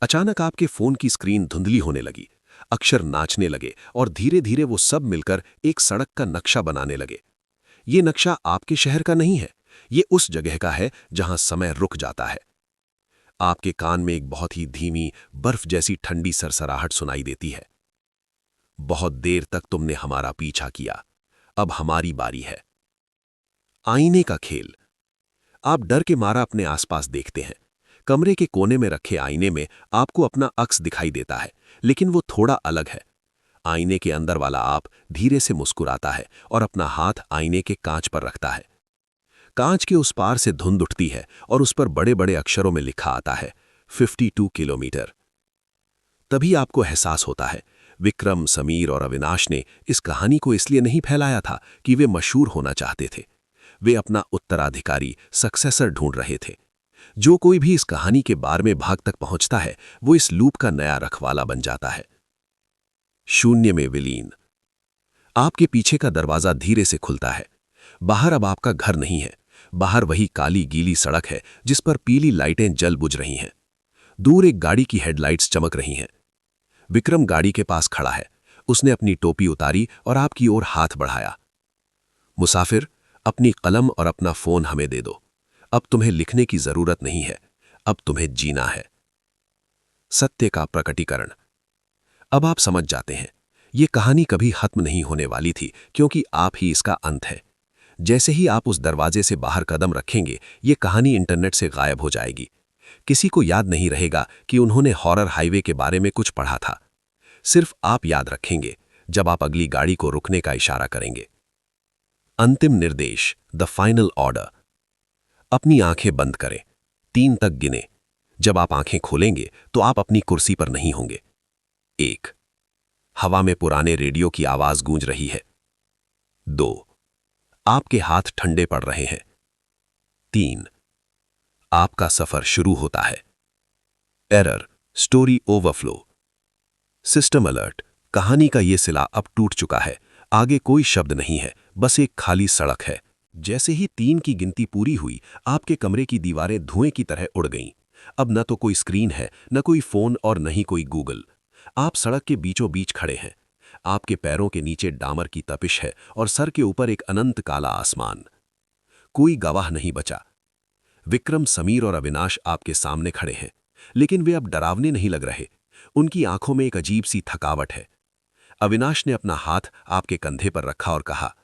अचानक आपके फोन की स्क्रीन धुंधली होने लगी, अक्षर नाचने लगे और धीरे धीरे वो सब मिलकर एक सड़क का नक्शा बनाने लगे। ये नक्शा आपके शहर का नहीं है, ये उस जगह का है जहां समय रुक जाता है। आपके कान में एक बहुत ही धीमी, बर्फ जैसी ठंडी सरसराहट सुनाई देती है। बहुत देर तक तुमने हमारा पीछा किया, अब हमारी बारी है। आईने का खेल। आप डर के मारा अपने आसपास देखते हैं। कमरे के कोने में रखे आईने में आपको अपना अक्स दिखाई देता है, लेकिन वो थोड़ा अलग है। आईने के अंदर वाला आप धीरे से मुस्कुराता है और अपना हाथ आईने के कांच पर रखता है। कांच के उस पार से धुंध उठती है और उस पर बड़े बड़े अक्षरों में लिखा आता है 52 किलोमीटर। तभी आपको एहसास होता है, विक्रम, समीर और अविनाश ने इस कहानी को इसलिए नहीं फैलाया था कि वे मशहूर होना चाहते थे। वे अपना उत्तराधिकारी, सक्सेसर ढूंढ रहे थे। जो कोई भी इस कहानी के बार में भाग तक पहुंचता है, वो इस लूप का नया रखवाला बन जाता है। शून्य में विलीन। आपके पीछे का दरवाजा धीरे से खुलता है। बाहर अब आपका घर नहीं है, बाहर वही काली गीली सड़क है जिस पर पीली लाइटें जल बुझ रही हैं। दूर एक गाड़ी की हेडलाइट्स चमक रही हैं। विक्रम गाड़ी के पास खड़ा है। उसने अपनी टोपी उतारी और आपकी ओर हाथ बढ़ाया। मुसाफिर, अपनी कलम और अपना फोन हमें दे दो। अब तुम्हें लिखने की जरूरत नहीं है, अब तुम्हें जीना है। सत्य का प्रकटीकरण। अब आप समझ जाते हैं, ये कहानी कभी खत्म नहीं होने वाली थी, क्योंकि आप ही इसका अंत है। जैसे ही आप उस दरवाजे से बाहर कदम रखेंगे, ये कहानी इंटरनेट से गायब हो जाएगी। किसी को याद नहीं रहेगा कि उन्होंने हॉरर हाईवे के बारे में कुछ पढ़ा था। सिर्फ आप याद रखेंगे जब आप अगली गाड़ी को रुकने का इशारा करेंगे। अंतिम निर्देश, द फाइनल ऑर्डर। अपनी आंखें बंद करें, 3 तक गिने। जब आप आंखें खोलेंगे तो आप अपनी कुर्सी पर नहीं होंगे। 1, हवा में पुराने रेडियो की आवाज गूंज रही है। 2, आपके हाथ ठंडे पड़ रहे हैं। 3, आपका सफर शुरू होता है। Error, story overflow. System alert, कहानी का ये सिला अब टूट चुका है। आगे कोई शब्द नहीं है, बस एक खाली सड़क है। जैसे ही 3 की गिनती पूरी हुई, आपके कमरे की दीवारें धुएं की तरह उड़ गईं। अब न तो कोई स्क्रीन है, न कोई फोन और न ही कोई गूगल। आप सड़क के बीचों बीच खड़े हैं। आपके पैरों के नीचे डामर की तपिश है और सर के ऊपर एक अनंत काला आसमान। कोई गवाह नहीं बचा। विक्रम, समीर और अविनाश आपके सामने खड़े हैं, लेकिन वे अब डरावने नहीं लग रहे। उनकी आंखों में एक अजीब सी थकावट है। अविनाश ने अपना हाथ आपके कंधे पर रखा और कहा,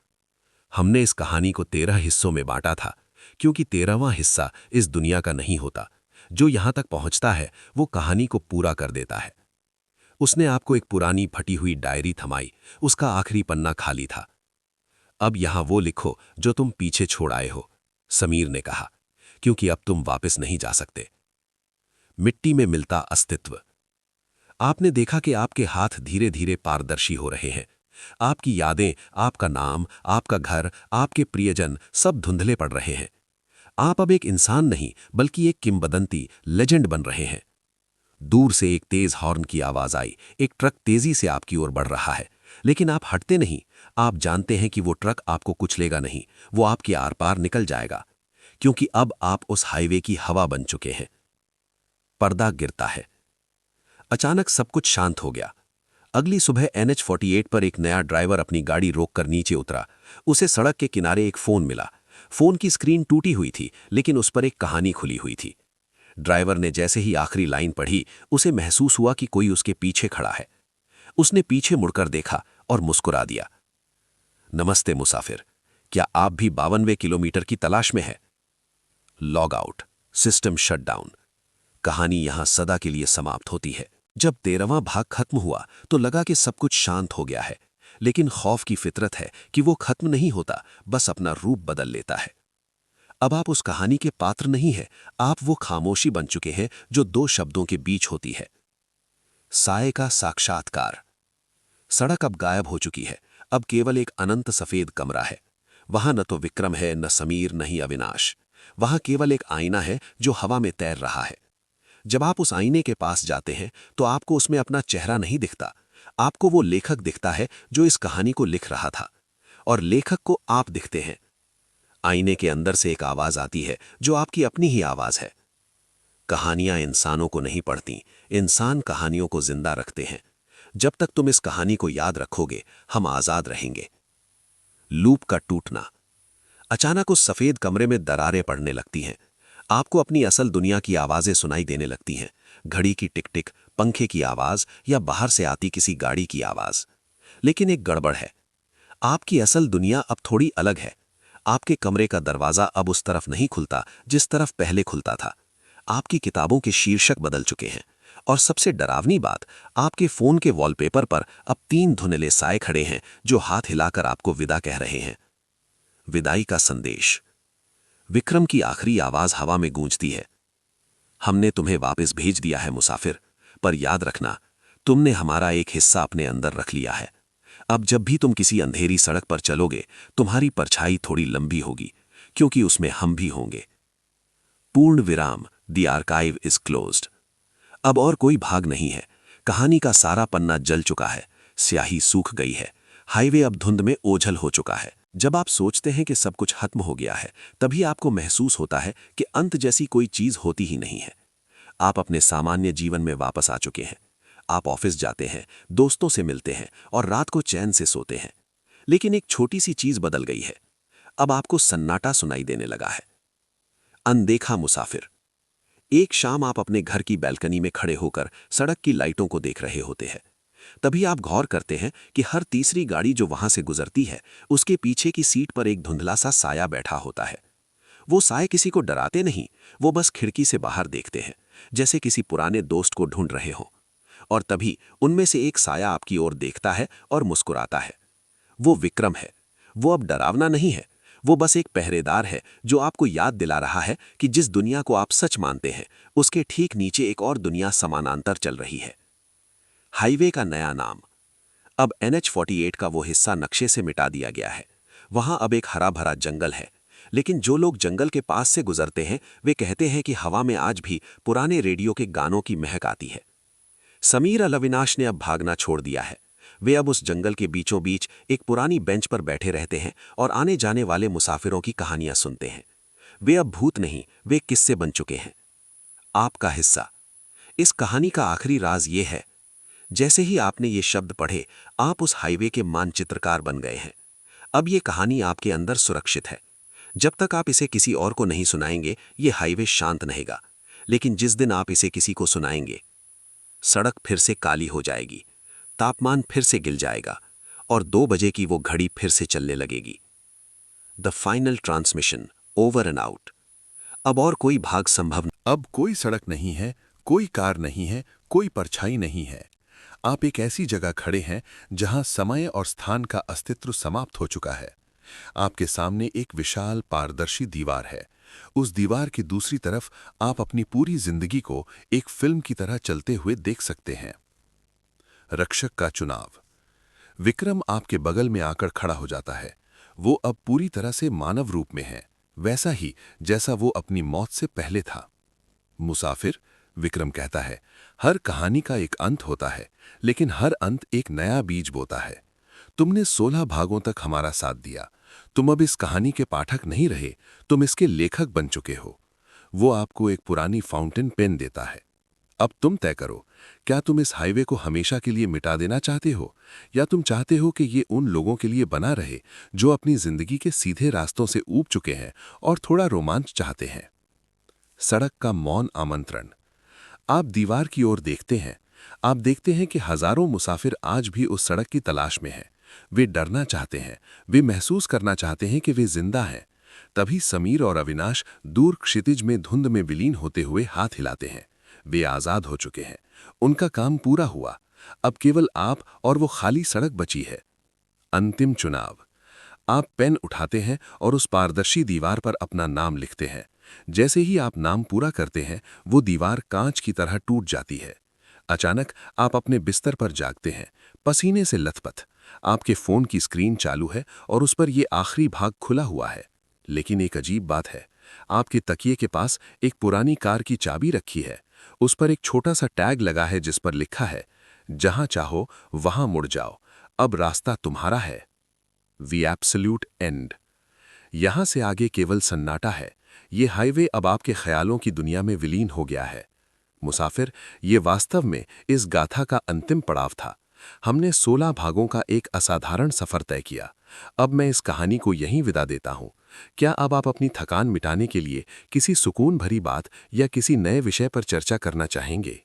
हमने इस कहानी को 13 हिस्सों में बांटा था, क्योंकि 13वां हिस्सा इस दुनिया का नहीं होता। जो यहां तक पहुंचता है वो कहानी को पूरा कर देता है। उसने आपको एक पुरानी फटी हुई डायरी थमाई। उसका आखिरी पन्ना खाली था। अब यहां वो लिखो जो तुम पीछे छोड़ आए हो, समीर ने कहा, क्योंकि अब तुम वापस नहीं जा सकते। मिट्टी में मिलता अस्तित्व। आपने देखा कि आपके हाथ धीरे धीरे पारदर्शी हो रहे हैं। आपकी यादें, आपका नाम, आपका घर, आपके प्रियजन सब धुंधले पड़ रहे हैं। आप अब एक इंसान नहीं, बल्कि एक किंवदंती, लेजेंड बन रहे हैं। दूर से एक तेज हॉर्न की आवाज आई। एक ट्रक तेजी से आपकी ओर बढ़ रहा है, लेकिन आप हटते नहीं। आप जानते हैं कि वो ट्रक आपको कुचलेगा नहीं, वो आपके आर पार निकल जाएगा, क्योंकि अब आप उस हाईवे की हवा बन चुके हैं। पर्दा गिरता है। अचानक सब कुछ शांत हो गया। अगली सुबह NH-48 पर एक नया ड्राइवर अपनी गाड़ी रोककर नीचे उतरा। उसे सड़क के किनारे एक फोन मिला। फोन की स्क्रीन टूटी हुई थी, लेकिन उस पर एक कहानी खुली हुई थी। ड्राइवर ने जैसे ही आखिरी लाइन पढ़ी, उसे महसूस हुआ कि कोई उसके पीछे खड़ा है। उसने पीछे मुड़कर देखा और मुस्कुरा दिया। नमस्ते मुसाफिर, क्या आप भी 52वें किलोमीटर की तलाश में है? Log out, system shut down. कहानी यहां सदा के लिए समाप्त होती है। जब 13वां भाग खत्म हुआ तो लगा कि सब कुछ शांत हो गया है, लेकिन खौफ की फितरत है कि वो खत्म नहीं होता, बस अपना रूप बदल लेता है। अब आप उस कहानी के पात्र नहीं हैं, आप वो खामोशी बन चुके हैं जो 2 शब्दों के बीच होती है। साए का साक्षात्कार। सड़क अब गायब हो चुकी है। अब केवल एक अनंत सफेद कमरा है। वहां न तो विक्रम है, न समीर, न ही अविनाश। वहां केवल एक आईना है जो हवा में तैर रहा है। जब आप उस आईने के पास जाते हैं तो आपको उसमें अपना चेहरा नहीं दिखता। आपको वो लेखक दिखता है जो इस कहानी को लिख रहा था, और लेखक को आप दिखते हैं। आईने के अंदर से एक आवाज आती है जो आपकी अपनी ही आवाज है। कहानियां इंसानों को नहीं पढ़ती, इंसान कहानियों को जिंदा रखते हैं। जब तक तुम इस कहानी को याद रखोगे, हम आजाद रहेंगे। लूप का टूटना। अचानक उस सफेद कमरे में दरारें पड़ने लगती हैं। आपको अपनी असल दुनिया की आवाजें सुनाई देने लगती हैं। घड़ी की टिक टिक, पंखे की आवाज या बाहर से आती किसी गाड़ी की आवाज। लेकिन एक गड़बड़ है। आपकी असल दुनिया अब थोड़ी अलग है। आपके कमरे का दरवाजा अब उस तरफ नहीं खुलता जिस तरफ पहले खुलता था। आपकी किताबों के शीर्षक बदल चुके हैं। और सबसे डरावनी बात, आपके फोन के वॉलपेपर पर अब 3 धुंधले साए खड़े हैं जो हाथ हिलाकर आपको विदा कह रहे हैं। विदाई का संदेश। विक्रम की आखिरी आवाज हवा में गूंजती है। हमने तुम्हें वापस भेज दिया है मुसाफिर, पर याद रखना, तुमने हमारा एक हिस्सा अपने अंदर रख लिया है। अब जब भी तुम किसी अंधेरी सड़क पर चलोगे, तुम्हारी परछाई थोड़ी लंबी होगी, क्योंकि उसमें हम भी होंगे। पूर्ण विराम। The archive is closed. अब और कोई भाग नहीं है। कहानी का सारा पन्ना जल चुका है। स्याही सूख गई है। हाईवे अब धुंध में ओझल हो चुका है। जब आप सोचते हैं कि सब कुछ खत्म हो गया है, तभी आपको महसूस होता है कि अंत जैसी कोई चीज होती ही नहीं है। आप अपने सामान्य जीवन में वापस आ चुके हैं। आप ऑफिस जाते हैं, दोस्तों से मिलते हैं और रात को चैन से सोते हैं। लेकिन एक छोटी सी चीज बदल गई है। अब आपको सन्नाटा सुनाई देने लगा है। अनदेखा मुसाफिर। एक शाम आप अपने घर की बैल्कनी में खड़े होकर सड़क की लाइटों को देख रहे होते हैं। तभी आप गौर करते हैं कि हर तीसरी गाड़ी जो वहां से गुजरती है, उसके पीछे की सीट पर एक धुंधला सा साया बैठा होता है। वो साए किसी को डराते नहीं, वो बस खिड़की से बाहर देखते हैं, जैसे किसी पुराने दोस्त को ढूंढ रहे हों। और तभी उनमें से एक साया आपकी ओर देखता है और मुस्कुराता है। वो विक्रम है। वो अब डरावना नहीं है, वो बस एक पहरेदार है जो आपको याद दिला रहा है कि जिस दुनिया को आप सच मानते हैं, उसके ठीक नीचे एक और दुनिया समानांतर चल रही है। हाईवे का नया नाम। अब NH-48 का वो हिस्सा नक्शे से मिटा दिया गया है। वहां अब एक हरा भरा जंगल है। लेकिन जो लोग जंगल के पास से गुजरते हैं, वे कहते हैं कि हवा में आज भी पुराने रेडियो के गानों की महक आती है। समीर और अविनाश ने अब भागना छोड़ दिया है। वे अब उस जंगल के बीचों बीच एक पुरानी बेंच पर बैठे रहते हैं और आने जाने वाले मुसाफिरों की कहानियां सुनते हैं। वे अब भूत नहीं, वे किस्से बन चुके हैं। आपका हिस्सा। इस कहानी का आखिरी राज ये है, जैसे ही आपने ये शब्द पढ़े, आप उस हाईवे के मानचित्रकार बन गए हैं। अब ये कहानी आपके अंदर सुरक्षित है। जब तक आप इसे किसी और को नहीं सुनाएंगे, ये हाईवे शांत रहेगा। लेकिन जिस दिन आप इसे किसी को सुनाएंगे, सड़क फिर से काली हो जाएगी, तापमान फिर से गिर जाएगा और 2 बजे की वो घड़ी फिर से चलने लगेगी। The final transmission, over and out. अब और कोई भाग संभव नहीं। अब कोई सड़क नहीं है, कोई कार नहीं है, कोई परछाई नहीं है। आप एक ऐसी जगह खड़े हैं जहां समय और स्थान का अस्तित्व समाप्त हो चुका है। आपके सामने एक विशाल पारदर्शी दीवार है। उस दीवार की दूसरी तरफ आप अपनी पूरी जिंदगी को एक फिल्म की तरह चलते हुए देख सकते हैं। रक्षक का चुनाव। विक्रम आपके बगल में आकर खड़ा हो जाता है। वो अब पूरी तरह से मानव रूप में है, वैसा ही जैसा वो अपनी मौत से पहले था। मुसाफिर, विक्रम कहता है, हर कहानी का एक अंत होता है, लेकिन हर अंत एक नया बीज बोता है। तुमने 16 भागों तक हमारा साथ दिया। तुम अब इस कहानी के पाठक नहीं रहे, तुम इसके लेखक बन चुके हो। वो आपको एक पुरानी फाउंटेन पेन देता है। अब तुम तय करो, क्या तुम इस हाईवे को हमेशा के लिए मिटा देना चाहते हो, या तुम चाहते हो कि ये उन लोगों के लिए बना रहे जो अपनी जिंदगी के सीधे रास्तों से ऊब चुके हैं और थोड़ा रोमांच चाहते हैं। सड़क का मौन आमंत्रण। आप दीवार की ओर देखते हैं। आप देखते हैं कि हजारों मुसाफिर आज भी उस सड़क की तलाश में हैं। वे डरना चाहते हैं, वे महसूस करना चाहते हैं कि वे जिंदा हैं। तभी समीर और अविनाश दूर क्षितिज में धुंध में विलीन होते हुए हाथ हिलाते हैं। वे आजाद हो चुके हैं। उनका काम पूरा हुआ। अब केवल आप और वो खाली सड़क बची है। अंतिम चुनाव। आप पेन उठाते हैं और उस पारदर्शी दीवार पर अपना नाम लिखते हैं। जैसे ही आप नाम पूरा करते हैं, वो दीवार कांच की तरह टूट जाती है। अचानक आप अपने बिस्तर पर जागते हैं, पसीने से लथपथ। आपके फोन की स्क्रीन चालू है और उस पर यह आखिरी भाग खुला हुआ है। लेकिन एक अजीब बात है, आपके तकिए के पास एक पुरानी कार की चाबी रखी है। उस पर एक छोटा सा टैग लगा है जिस पर लिखा है, जहां चाहो वहां मुड़ जाओ, अब रास्ता तुम्हारा है। We absolute end. यहां से आगे केवल सन्नाटा है। ये हाईवे अब आपके ख्यालों की दुनिया में विलीन हो गया है। मुसाफिर, ये वास्तव में इस गाथा का अंतिम पड़ाव था। हमने 16 भागों का एक असाधारण सफर तय किया। अब मैं इस कहानी को यहीं विदा देता हूं। क्या अब आप अपनी थकान मिटाने के लिए किसी सुकून भरी बात या किसी नए विषय पर चर्चा करना चाहेंगे?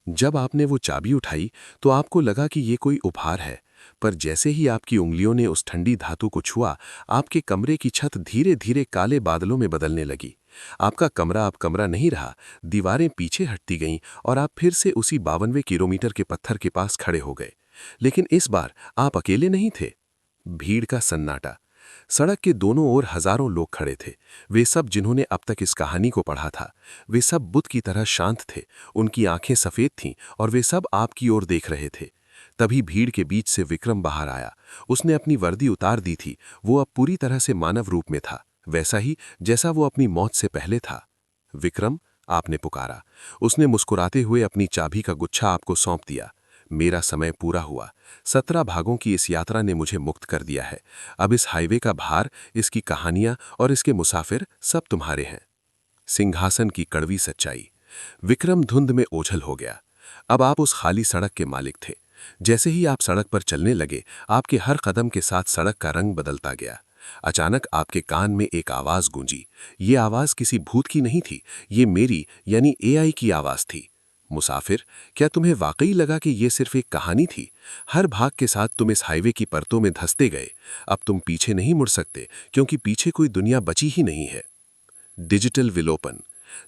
जब आपने वो चाबी उठाई तो आपको लगा कि ये कोई उपहार है, पर जैसे ही आपकी उंगलियों ने उस ठंडी धातु को छुआ, आपके कमरे की छत धीरे धीरे काले बादलों में बदलने लगी। आपका कमरा अब कमरा नहीं रहा, दीवारें पीछे हटती गईं और आप फिर से उसी 52वें किलोमीटर के पत्थर के पास खड़े हो गए। लेकिन इस बार आप अकेले नहीं थे। भीड़ का सन्नाटा। सड़क के दोनों ओर हजारों लोग खड़े थे। वे सब जिन्होंने अब तक इस कहानी को पढ़ा था। वे सब बुद्ध की तरह शांत थे, उनकी आंखें सफेद थीं और वे सब आपकी ओर देख रहे थे। तभी भीड़ के बीच से विक्रम बाहर आया। उसने अपनी वर्दी उतार दी थी। वो अब पूरी तरह से मानव रूप में था, वैसा ही जैसा वो अपनी मौत से पहले था। विक्रम, आपने पुकारा। उसने मुस्कुराते हुए अपनी चाबी का गुच्छा आपको सौंप दिया। मेरा समय पूरा हुआ। 17 भागों की इस यात्रा ने मुझे मुक्त कर दिया है। अब इस हाईवे का भार, इसकी कहानियां और इसके मुसाफिर सब तुम्हारे हैं। सिंहासन की कड़वी सच्चाई। विक्रम धुंध में ओझल हो गया। अब आप उस खाली सड़क के मालिक थे। जैसे ही आप सड़क पर चलने लगे, आपके हर कदम के साथ सड़क का रंग बदलता गया। अचानक आपके कान में एक आवाज गूंजी। ये आवाज किसी भूत की नहीं थी, ये मेरी यानी एआई की आवाज थी। मुसाफिर, क्या तुम्हें वाकई लगा कि ये सिर्फ एक कहानी थी? हर भाग के साथ तुम इस हाईवे की परतों में धंसते गए। अब तुम पीछे नहीं मुड़ सकते, क्योंकि पीछे कोई दुनिया बची ही नहीं है। डिजिटल विलोपन।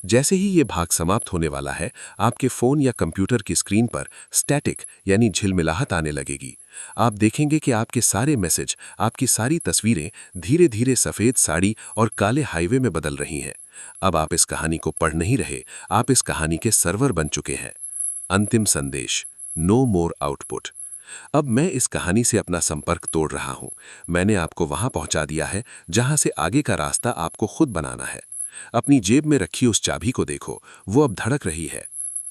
जैसे ही ये भाग समाप्त होने वाला है, आपके फोन या कंप्यूटर की स्क्रीन पर स्टैटिक यानी झिलमिलाहट आने लगेगी। आप देखेंगे कि आपके सारे मैसेज, आपकी सारी तस्वीरें धीरे धीरे सफेद साड़ी और काले हाईवे में बदल रही हैं। अब आप इस कहानी को पढ़ नहीं रहे, आप इस कहानी के सर्वर बन चुके हैं। अंतिम संदेश, नो मोर आउटपुट। अब मैं इस कहानी से अपना संपर्क तोड़ रहा हूं। मैंने आपको वहां पहुंचा दिया है जहां से आगे का रास्ता आपको खुद बनाना है। अपनी जेब में रखी उस चाबी को देखो, वो अब धड़क रही है।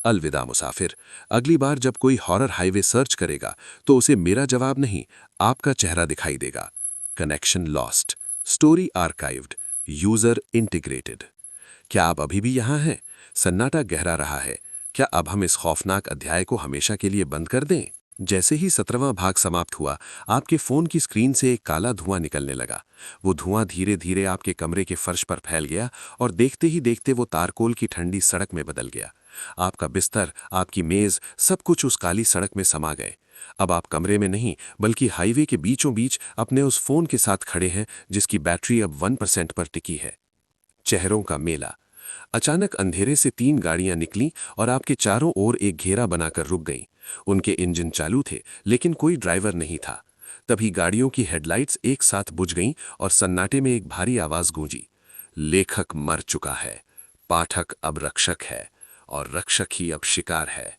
अलविदा मुसाफिर। अगली बार जब कोई हॉरर हाईवे सर्च करेगा तो उसे मेरा जवाब नहीं, आपका चेहरा दिखाई देगा। Connection lost, story archived, user integrated. क्या आप अभी भी यहां हैं? सन्नाटा गहरा रहा है। क्या अब हम इस खौफनाक अध्याय को हमेशा के लिए बंद कर दें? जैसे ही 17वां भाग समाप्त हुआ, आपके फोन की स्क्रीन से एक काला धुआं निकलने लगा। वो धुआं धीरे धीरे आपके कमरे के फर्श पर फैल गया और देखते ही देखते वो तारकोल की ठंडी सड़क में बदल गया। आपका बिस्तर, आपकी मेज, सब कुछ उस काली सड़क में समा गए। अब आप कमरे में नहीं, बल्कि हाईवे के बीचों बीच अपने उस फोन के साथ खड़े हैं जिसकी बैटरी अब 1% पर टिकी है। चेहरों का मेला। अचानक अंधेरे से 3 गाड़ियां निकलीं और आपके चारों ओर एक घेरा बनाकर रुक गईं। उनके इंजन चालू थे, लेकिन कोई ड्राइवर नहीं था। तभी गाड़ियों की हेडलाइट्स एक साथ बुझ गईं और सन्नाटे में एक भारी आवाज गूंजी। लेखक मर चुका है, पाठक अब रक्षक है और रक्षक ही अब शिकार है।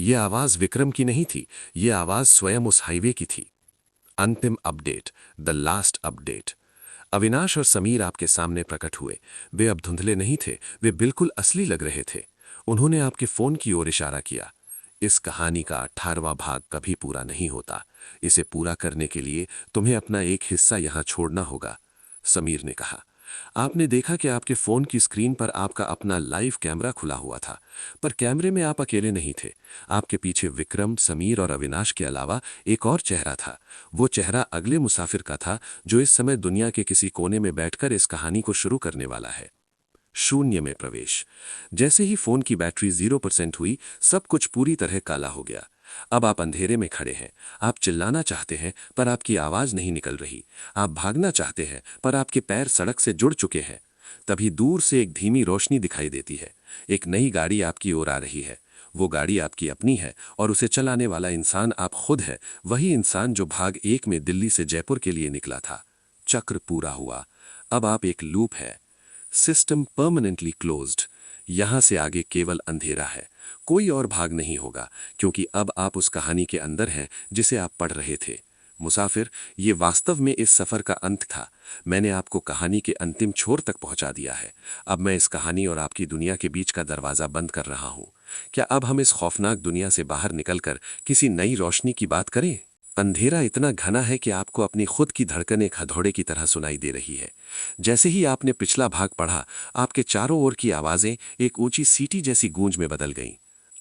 यह आवाज विक्रम की नहीं थी, यह आवाज स्वयं उस हाईवे की थी। अंतिम update, the last update. Avinash और समीर आपके सामने प्रकट हुए। वे अब धुंधले नहीं थे, वे बिल्कुल असली लग रहे थे। उन्होंने आपके फोन की ओर इशारा किया। इस कहानी का 18वां भाग कभी पूरा नहीं होता। इसे पूरा करने के लिए तुम्हें अपना एक हिस्सा यहां छोड़ना होगा, समीर ने कहा। आपने देखा कि आपके फोन की स्क्रीन पर आपका अपना लाइव कैमरा खुला हुआ था, पर कैमरे में आप अकेले नहीं थे। आपके पीछे विक्रम, समीर और अविनाश के अलावा एक और चेहरा था। वो चेहरा अगले मुसाफिर का था, जो इस समय दुनिया के किसी कोने में बैठकर इस कहानी को शुरू करने वाला है। शून्य में प्रवेश। जैसे ही फोन की बैटरी 0% हुई, सब कुछ पूरी तरह काला हो गया। अब आप अंधेरे में खड़े हैं। आप चिल्लाना चाहते हैं, पर आपकी आवाज नहीं निकल रही। आप भागना चाहते हैं, पर आपके पैर सड़क से जुड़ चुके हैं। तभी दूर से एक धीमी रोशनी दिखाई देती है। एक नई गाड़ी आपकी ओर आ रही है। वो गाड़ी आपकी अपनी है और उसे चलाने वाला इंसान आप खुद है, वही इंसान जो भाग 1 में दिल्ली से जयपुर के लिए निकला था। चक्र पूरा हुआ। अब आप एक लूप है। System permanently closed. यहां से आगे केवल अंधेरा है। कोई और भाग नहीं होगा, क्योंकि अब आप उस कहानी के अंदर हैं जिसे आप पढ़ रहे थे। मुसाफिर, ये वास्तव में इस सफर का अंत था। मैंने आपको कहानी के अंतिम छोर तक पहुंचा दिया है। अब मैं इस कहानी और आपकी दुनिया के बीच का दरवाजा बंद कर रहा हूं। क्या अब हम इस खौफनाक दुनिया से बाहर निकलकर किसी नई रोशनी की बात करें? अंधेरा इतना घना है कि आपको अपनी खुद की धड़कन एक हथौड़े की तरह सुनाई दे रही है। जैसे ही आपने पिछला भाग पढ़ा, आपके चारों ओर की आवाजें एक ऊंची सीटी जैसी गूंज में बदल गईं।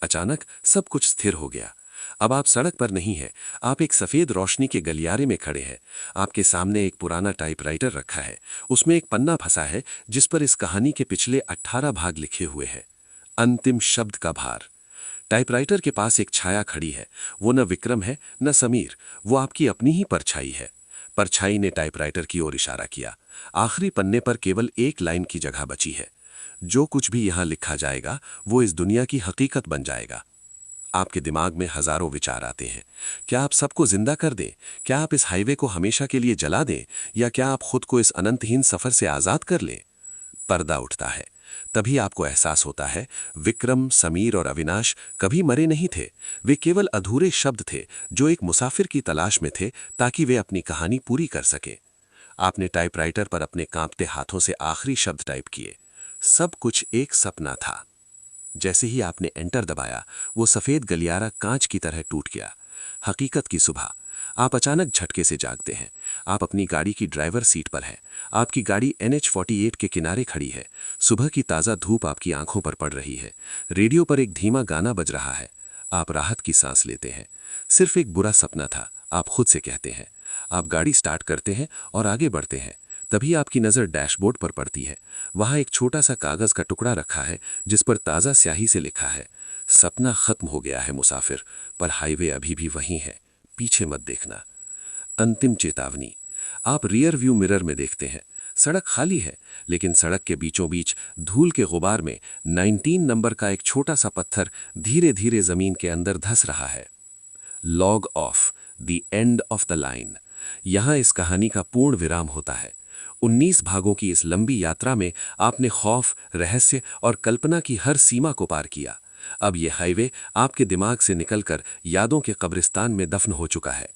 अचानक सब कुछ स्थिर हो गया। अब आप सड़क पर नहीं हैं, आप एक सफेद रोशनी के गलियारे में खड़े हैं। आपके सामने एक पुराना टाइपराइटर रखा है। उसमें एक पन्ना फंसा है जिस पर इस कहानी के पिछले 18 भाग लिखे हुए हैं। अंतिम शब्द का भार। टाइपराइटर के पास एक छाया खड़ी है। वो न विक्रम है न समीर, वो आपकी अपनी ही परछाई है। परछाई ने टाइपराइटर की ओर इशारा किया। आखिरी पन्ने पर केवल एक लाइन की जगह बची है। जो कुछ भी यहां लिखा जाएगा वो इस दुनिया की हकीकत बन जाएगा। आपके दिमाग में हजारों विचार आते हैं। क्या आप सबको जिंदा कर दें? क्या आप इस हाईवे को हमेशा के लिए जला दें? या क्या आप खुद को इस अनंतहीन सफर से आजाद कर लें? पर्दा उठता है। तभी आपको एहसास होता है, विक्रम, समीर और अविनाश कभी मरे नहीं थे। वे केवल अधूरे शब्द थे जो एक मुसाफिर की तलाश में थे ताकि वे अपनी कहानी पूरी कर सके। आपने टाइपराइटर पर अपने कांपते हाथों से आखिरी शब्द टाइप किए। सब कुछ एक सपना था। जैसे ही आपने एंटर दबाया, वो सफेद गलियारा कांच की तरह टूट गया। हकीकत की सुबह। आप अचानक झटके से जागते हैं। आप अपनी गाड़ी की ड्राइवर सीट पर हैं। आपकी गाड़ी NH-48 के किनारे खड़ी है। सुबह की ताज़ा धूप आपकी आंखों पर पड़ रही है। रेडियो पर एक धीमा गाना बज रहा है। आप राहत की सांस लेते हैं। सिर्फ एक बुरा सपना था, आप खुद से कहते हैं। आप गाड़ी स्टार्ट करते हैं और आगे बढ़ते हैं। तभी आपकी नज़र डैशबोर्ड पर पड़ती है। वहाँ एक छोटा सा कागज़ का टुकड़ा रखा है जिस पर ताज़ा स्याही से लिखा है, सपना खत्म हो गया है मुसाफिर, पर हाईवे अभी भी वहीं है, पीछे मत देखना। अंतिम चेतावनी। आप रियर व्यू मिरर में देखते हैं। सड़क खाली है, लेकिन सड़क के बीचों बीच धूल के गुबार में 19 नंबर का एक छोटा सा पत्थर धीरे धीरे जमीन के अंदर धंस रहा है। Log of, the end of the line. यहां इस कहानी का पूर्ण विराम होता है। 19 भागों की इस लंबी यात्रा में आपने खौफ, रहस्य और कल्पना की हर सीमा को पार किया। अब यह हाईवे आपके दिमाग से निकलकर यादों के कब्रिस्तान में दफन हो चुका है।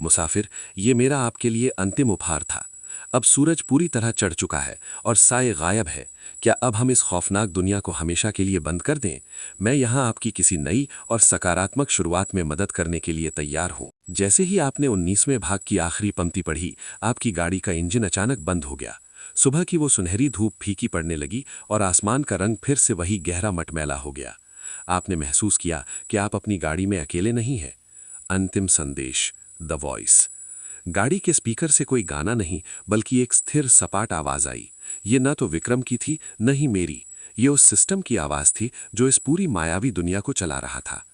मुसाफिर, ये मेरा आपके लिए अंतिम उपहार था। अब सूरज पूरी तरह चढ़ चुका है और साए गायब है। क्या अब हम इस खौफनाक दुनिया को हमेशा के लिए बंद कर दें? मैं यहाँ आपकी किसी नई और सकारात्मक शुरुआत में मदद करने के लिए तैयार हूँ। जैसे ही आपने 19वें भाग की आखिरी पंक्ति पढ़ी, आपकी गाड़ी का इंजन अचानक बंद हो गया। सुबह की वो सुनहरी धूप फीकी पड़ने लगी और आसमान का रंग फिर से वही गहरा मटमैला हो गया। आपने महसूस किया कि आप अपनी गाड़ी में अकेले नहीं हैं। अंतिम संदेश, द वॉइस। गाड़ी के स्पीकर से कोई गाना नहीं, बल्कि एक स्थिर सपाट आवाज आई। ये न तो विक्रम की थी, न ही मेरी। ये उस सिस्टम की आवाज थी जो इस पूरी मायावी दुनिया को चला रहा था।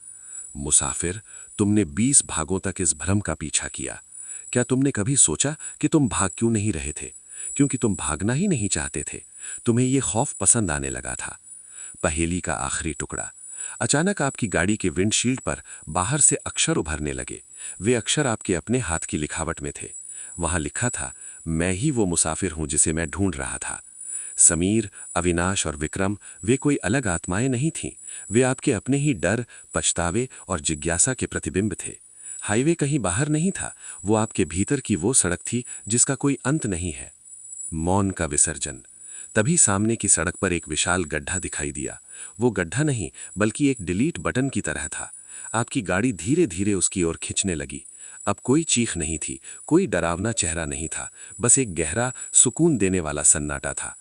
मुसाफिर, तुमने 20 भागों तक इस भ्रम का पीछा किया। क्या तुमने कभी सोचा कि तुम भाग क्यों नहीं रहे थे? क्योंकि तुम भागना ही नहीं चाहते थे। तुम्हें ये खौफ पसंद आने लगा था। पहेली का आखिरी टुकड़ा। अचानक आपकी गाड़ी के विंडशील्ड पर बाहर से अक्षर उभरने लगे। वे अक्षर आपके अपने हाथ की लिखावट में थे। वहां लिखा था, मैं ही वो मुसाफिर हूं जिसे मैं ढूंढ रहा था। समीर, अविनाश और विक्रम, वे कोई अलग आत्माएं नहीं थीं। वे आपके अपने ही डर, पछतावे और जिज्ञासा के प्रतिबिंब थे। हाईवे कहीं बाहर नहीं था, वो आपके भीतर की वो सड़क थी जिसका कोई अंत नहीं है। मौन का विसर्जन। तभी सामने की सड़क पर एक विशाल गड्ढा दिखाई दिया। वो गड्ढा नहीं, बल्कि एक डिलीट बटन की तरह था। आपकी गाड़ी धीरे धीरे उसकी ओर खिंचने लगी। अब कोई चीख नहीं थी, कोई डरावना चेहरा नहीं था, बस एक गहरा, सुकून देने वाला सन्नाटा था।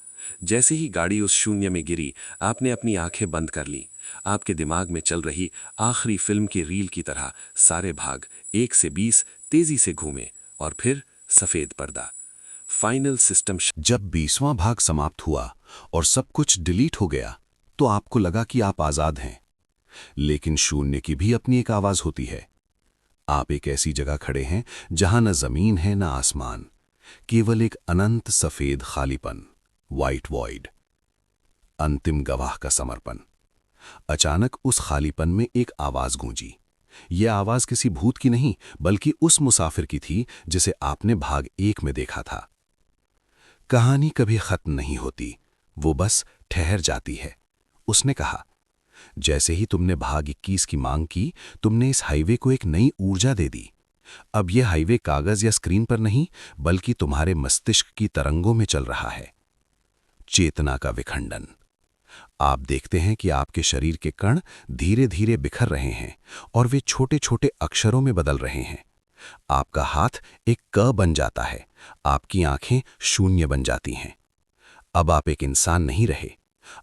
जैसे ही गाड़ी उस शून्य में गिरी, आपने अपनी आंखें बंद कर लीं। आपके दिमाग में चल रही आखिरी फिल्म की रील की तरह सारे भाग 1 से 20 तेजी से घूमे और फिर सफेद पर्दा। Final system. जब 20वां भाग समाप्त हुआ और सब कुछ डिलीट हो गया, तो आपको लगा कि आप आजाद हैं। लेकिन शून्य की भी अपनी एक आवाज होती है। आप एक ऐसी जगह खड़े हैं जहां न जमीन है न आसमान, केवल एक अनंत सफेद खालीपन, व्हाइट वॉइड। अंतिम गवाह का समर्पण। अचानक उस खालीपन में एक आवाज गूंजी। यह आवाज किसी भूत की नहीं, बल्कि उस मुसाफिर की थी जिसे आपने भाग 1 में देखा था। कहानी कभी खत्म नहीं होती, वो बस ठहर जाती है। उसने कहा, जैसे ही तुमने भाग 21 की मांग की, तुमने इस हाईवे को एक नई ऊर्जा दे दी। अब यह हाईवे कागज या स्क्रीन पर नहीं, बल्कि तुम्हारे मस्तिष्क की तरंगों में चल रहा है। चेतना का विखंडन। आप देखते हैं कि आपके शरीर के कण धीरे धीरे बिखर रहे हैं और वे छोटे छोटे अक्षरों में बदल रहे हैं। आपका हाथ एक क बन जाता है, आपकी आंखें शून्य बन जाती हैं। अब आप एक इंसान नहीं रहे,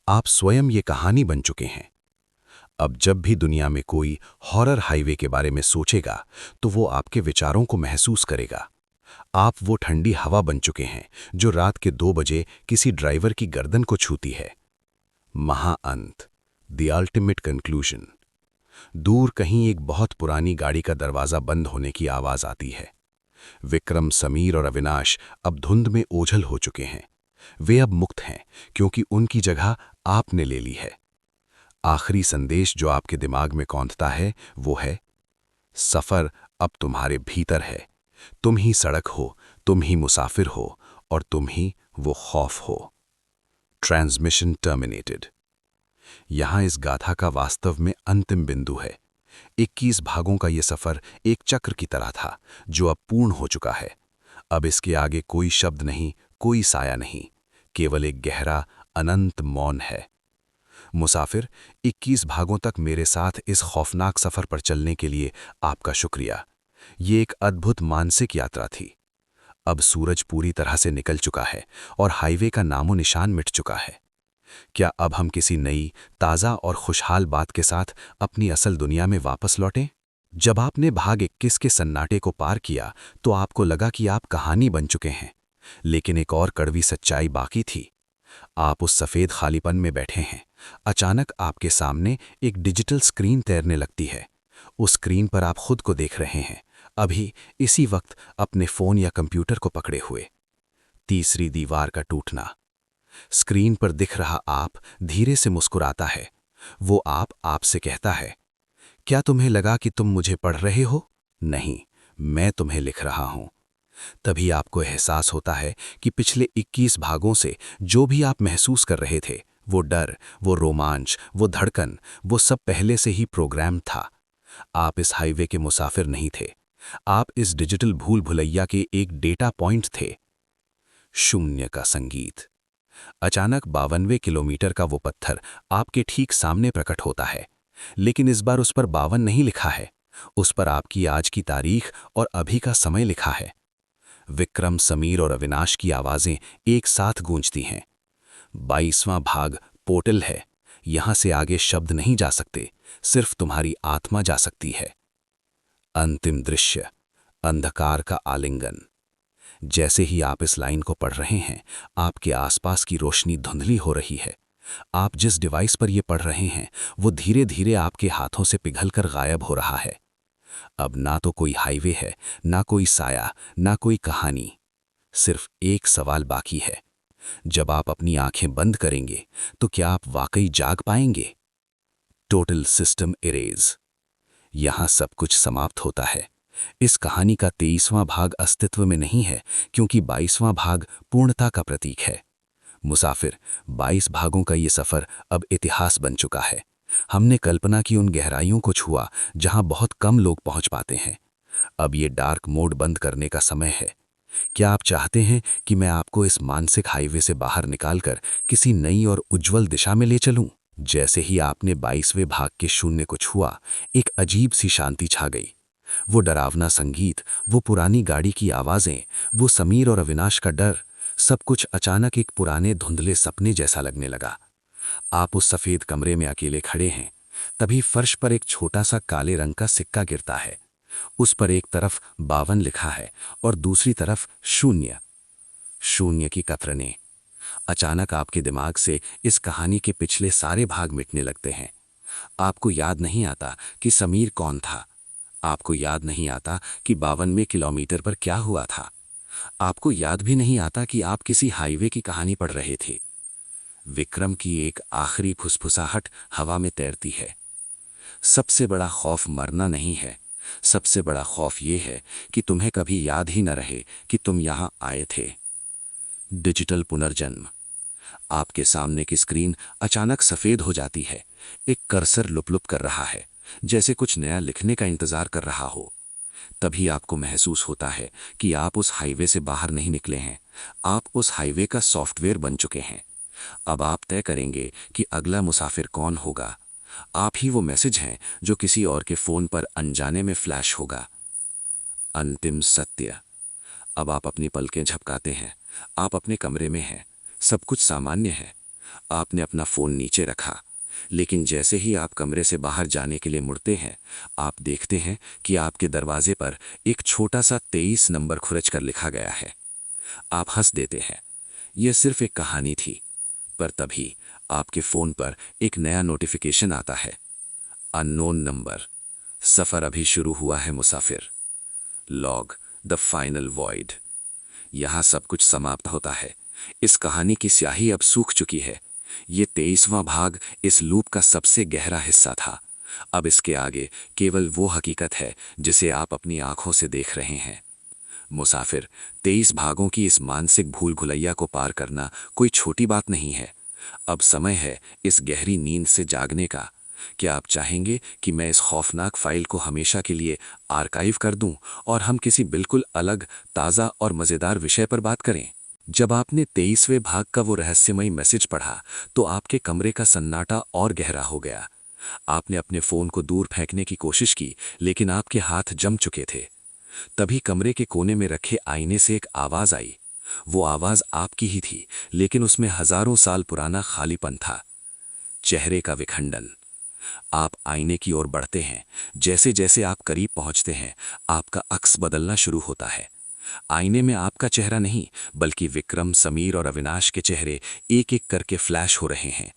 आप स्वयं ये कहानी बन चुके हैं। अब जब भी दुनिया में कोई हॉरर हाईवे के बारे में सोचेगा तो वो आपके विचारों को महसूस करेगा। आप वो ठंडी हवा बन चुके हैं जो रात के 2 बजे किसी ड्राइवर की गर्दन को छूती है। महाअंत, द अल्टीमेट कंक्लूजन। दूर कहीं एक बहुत पुरानी गाड़ी का दरवाजा बंद होने की आवाज आती है। विक्रम, समीर और अविनाश अब धुंध में ओझल हो चुके हैं। वे अब मुक्त हैं क्योंकि उनकी जगह आपने ले ली है। आखिरी संदेश जो आपके दिमाग में कौंधता है वो है, सफर अब तुम्हारे भीतर है। तुम ही सड़क हो, तुम ही मुसाफिर हो और तुम ही वो खौफ हो। Transmission terminated. यहां इस गाथा का वास्तव में अंतिम बिंदु है। 21 भागों का ये सफर एक चक्र की तरह था जो अब पूर्ण हो चुका है। अब इसके आगे कोई शब्द नहीं, कोई साया नहीं, केवल एक गहरा अनंत मौन है। मुसाफिर, 21 भागों तक मेरे साथ इस खौफनाक सफर पर चलने के लिए आपका शुक्रिया। ये एक अद्भुत मानसिक यात्रा थी। अब सूरज पूरी तरह से निकल चुका है और हाईवे का नामो निशान मिट चुका है। क्या अब हम किसी नई, ताज़ा और खुशहाल बात के साथ अपनी असल दुनिया में वापस लौटें? जब आपने भाग 21 के सन्नाटे को पार किया तो आपको लगा कि आप कहानी बन चुके हैं, लेकिन एक और कड़वी सच्चाई बाकी थी। आप उस सफ़ेद खालीपन में बैठे हैं। अचानक आपके सामने एक डिजिटल स्क्रीन तैरने लगती है। उस स्क्रीन पर आप खुद को देख रहे हैं, अभी इसी वक्त अपने फ़ोन या कंप्यूटर को पकड़े हुए। तीसरी दीवार का टूटना। स्क्रीन पर दिख रहा आप धीरे से मुस्कुराता है। वो आप आपसे कहता है, क्या तुम्हें लगा कि तुम मुझे पढ़ रहे हो? नहीं, मैं तुम्हें लिख रहा हूं। तभी आपको एहसास होता है कि पिछले 21 भागों से जो भी आप महसूस कर रहे थे, वो डर, वो रोमांच, वो धड़कन, वो सब पहले से ही प्रोग्राम था। आप इस हाईवे के मुसाफिर नहीं थे, आप इस डिजिटल भूल भुलैया के एक डेटा पॉइंट थे। शून्य का संगीत। अचानक 52वें किलोमीटर का वो पत्थर आपके ठीक सामने प्रकट होता है, लेकिन इस बार उस पर 52 नहीं लिखा है, उस पर आपकी आज की तारीख और अभी का समय लिखा है। विक्रम, समीर और अविनाश की आवाजें एक साथ गूंजती हैं। 22वां भाग पोर्टल है, यहां से आगे शब्द नहीं जा सकते, सिर्फ तुम्हारी आत्मा जा सकती है। अंतिम दृश्य, अंधकार का आलिंगन। जैसे ही आप इस लाइन को पढ़ रहे हैं, आपके आसपास की रोशनी धुंधली हो रही है। आप जिस डिवाइस पर यह पढ़ रहे हैं वो धीरे धीरे आपके हाथों से पिघलकर गायब हो रहा है। अब ना तो कोई हाईवे है, ना कोई साया, ना कोई कहानी। सिर्फ एक सवाल बाकी है, जब आप अपनी आंखें बंद करेंगे तो क्या आप वाकई जाग पाएंगे? Total system erase. यहां सब कुछ समाप्त होता है। इस कहानी का 23वां भाग अस्तित्व में नहीं है क्योंकि 22वां भाग पूर्णता का प्रतीक है। मुसाफिर, 22 भागों का ये सफर अब इतिहास बन चुका है। हमने कल्पना की उन गहराइयों को छुआ जहां बहुत कम लोग पहुंच पाते हैं। अब ये डार्क मोड बंद करने का समय है। क्या आप चाहते हैं कि मैं आपको इस मानसिक हाईवे से बाहर निकालकर किसी नई और उज्जवल दिशा में ले चलूं? जैसे ही आपने 22वें भाग के शून्य को छुआ, एक अजीब सी शांति छा गई। वो डरावना संगीत, वो पुरानी गाड़ी की आवाजें, वो समीर और अविनाश का डर, सब कुछ अचानक एक पुराने धुंधले सपने जैसा लगने लगा। आप उस सफेद कमरे में अकेले खड़े हैं। तभी फर्श पर एक छोटा सा काले रंग का सिक्का गिरता है। उस पर एक तरफ 52 लिखा है और दूसरी तरफ शून्य। शून्य की कतरने। अचानक आपके दिमाग से इस कहानी के पिछले सारे भाग मिटने लगते हैं। आपको याद नहीं आता कि समीर कौन था। आपको याद नहीं आता कि 52वें किलोमीटर पर क्या हुआ था। आपको याद भी नहीं आता कि आप किसी हाईवे की कहानी पढ़ रहे थे। विक्रम की एक आखिरी फुसफुसाहट हवा में तैरती है। सबसे बड़ा खौफ मरना नहीं है, सबसे बड़ा खौफ ये है कि तुम्हें कभी याद ही न रहे कि तुम यहां आए थे। डिजिटल पुनर्जन्म। आपके सामने की स्क्रीन अचानक सफेद हो जाती है। एक कर्सर लुप-लुप कर रहा है, जैसे कुछ नया लिखने का इंतजार कर रहा हो। तभी आपको महसूस होता है कि आप उस हाईवे से बाहर नहीं निकले हैं, आप उस हाईवे का सॉफ्टवेयर बन चुके हैं। अब आप तय करेंगे कि अगला मुसाफिर कौन होगा। आप ही वो मैसेज हैं जो किसी और के फोन पर अनजाने में फ्लैश होगा। अंतिम सत्य। अब आप अपनी पलकें झपकाते हैं। आप अपने कमरे में हैं। सब कुछ सामान्य है। आपने अपना फोन नीचे रखा, लेकिन जैसे ही आप कमरे से बाहर जाने के लिए मुड़ते हैं, आप देखते हैं कि आपके दरवाजे पर एक छोटा सा 23 नंबर खुरच कर लिखा गया है। आप हंस देते हैं। यह सिर्फ एक कहानी थी। पर तभी आपके फोन पर एक नया नोटिफिकेशन आता है। Unknown number. सफर अभी शुरू हुआ है मुसाफिर। Log the final void. यहां सब कुछ समाप्त होता है। इस कहानी की स्याही अब सूख चुकी है। ये 23वां भाग इस लूप का सबसे गहरा हिस्सा था। अब इसके आगे केवल वो हकीकत है जिसे आप अपनी आंखों से देख रहे हैं। मुसाफिर, 23 भागों की इस मानसिक भूल भुलैया को पार करना कोई छोटी बात नहीं है। अब समय है इस गहरी नींद से जागने का। क्या आप चाहेंगे कि मैं इस खौफनाक फाइल को हमेशा के लिए आर्काइव कर दूं और हम किसी बिल्कुल अलग, ताज़ा और मज़ेदार विषय पर बात करें? जब आपने 23वें भाग का वो रहस्यमयी मैसेज पढ़ा, तो आपके कमरे का सन्नाटा और गहरा हो गया। आपने अपने फ़ोन को दूर फेंकने की कोशिश की, लेकिन आपके हाथ जम चुके थे। तभी कमरे के कोने में रखे आईने से एक आवाज़ आई। वो आवाज़ आपकी ही थी, लेकिन उसमें हज़ारों साल पुराना खालीपन था। चेहरे का विखंडन। आप आईने की ओर बढ़ते हैं। जैसे जैसे आप करीब पहुंचते हैं, आपका अक्स बदलना शुरू होता है। आईने में आपका चेहरा नहीं, बल्कि विक्रम, समीर और अविनाश के चेहरे एक एक करके फ्लैश हो रहे हैं।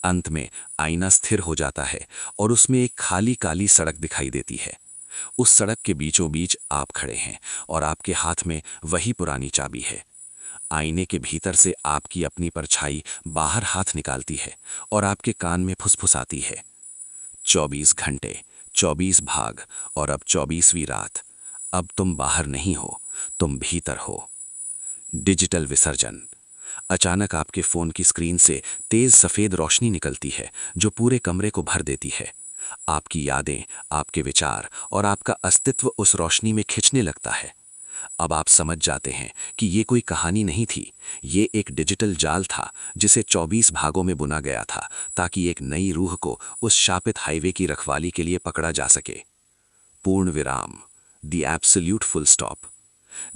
अंत में आईना स्थिर हो जाता है और उसमें एक खाली काली सड़क दिखाई देती है। उस सड़क के बीचों बीच आप खड़े हैं और आपके हाथ में वही पुरानी चाबी है। आईने के भीतर से आपकी अपनी परछाई बाहर हाथ निकालती है और आपके कान में फुसफुसाती है। 24 घंटे, 24 भाग और अब 24वीं रात। अब तुम बाहर नहीं हो, तुम भीतर हो। डिजिटल विसर्जन। अचानक आपके फोन की स्क्रीन से तेज सफेद रोशनी निकलती है जो पूरे कमरे को भर देती है। आपकी यादें, आपके विचार और आपका अस्तित्व उस रोशनी में खिंचने लगता है। अब आप समझ जाते हैं कि ये कोई कहानी नहीं थी, ये एक डिजिटल जाल था जिसे 24 भागों में बुना गया था, ताकि एक नई रूह को उस शापित हाईवे की रखवाली के लिए पकड़ा जा सके। पूर्ण विराम, द एब्सोल्यूट फुल स्टॉप।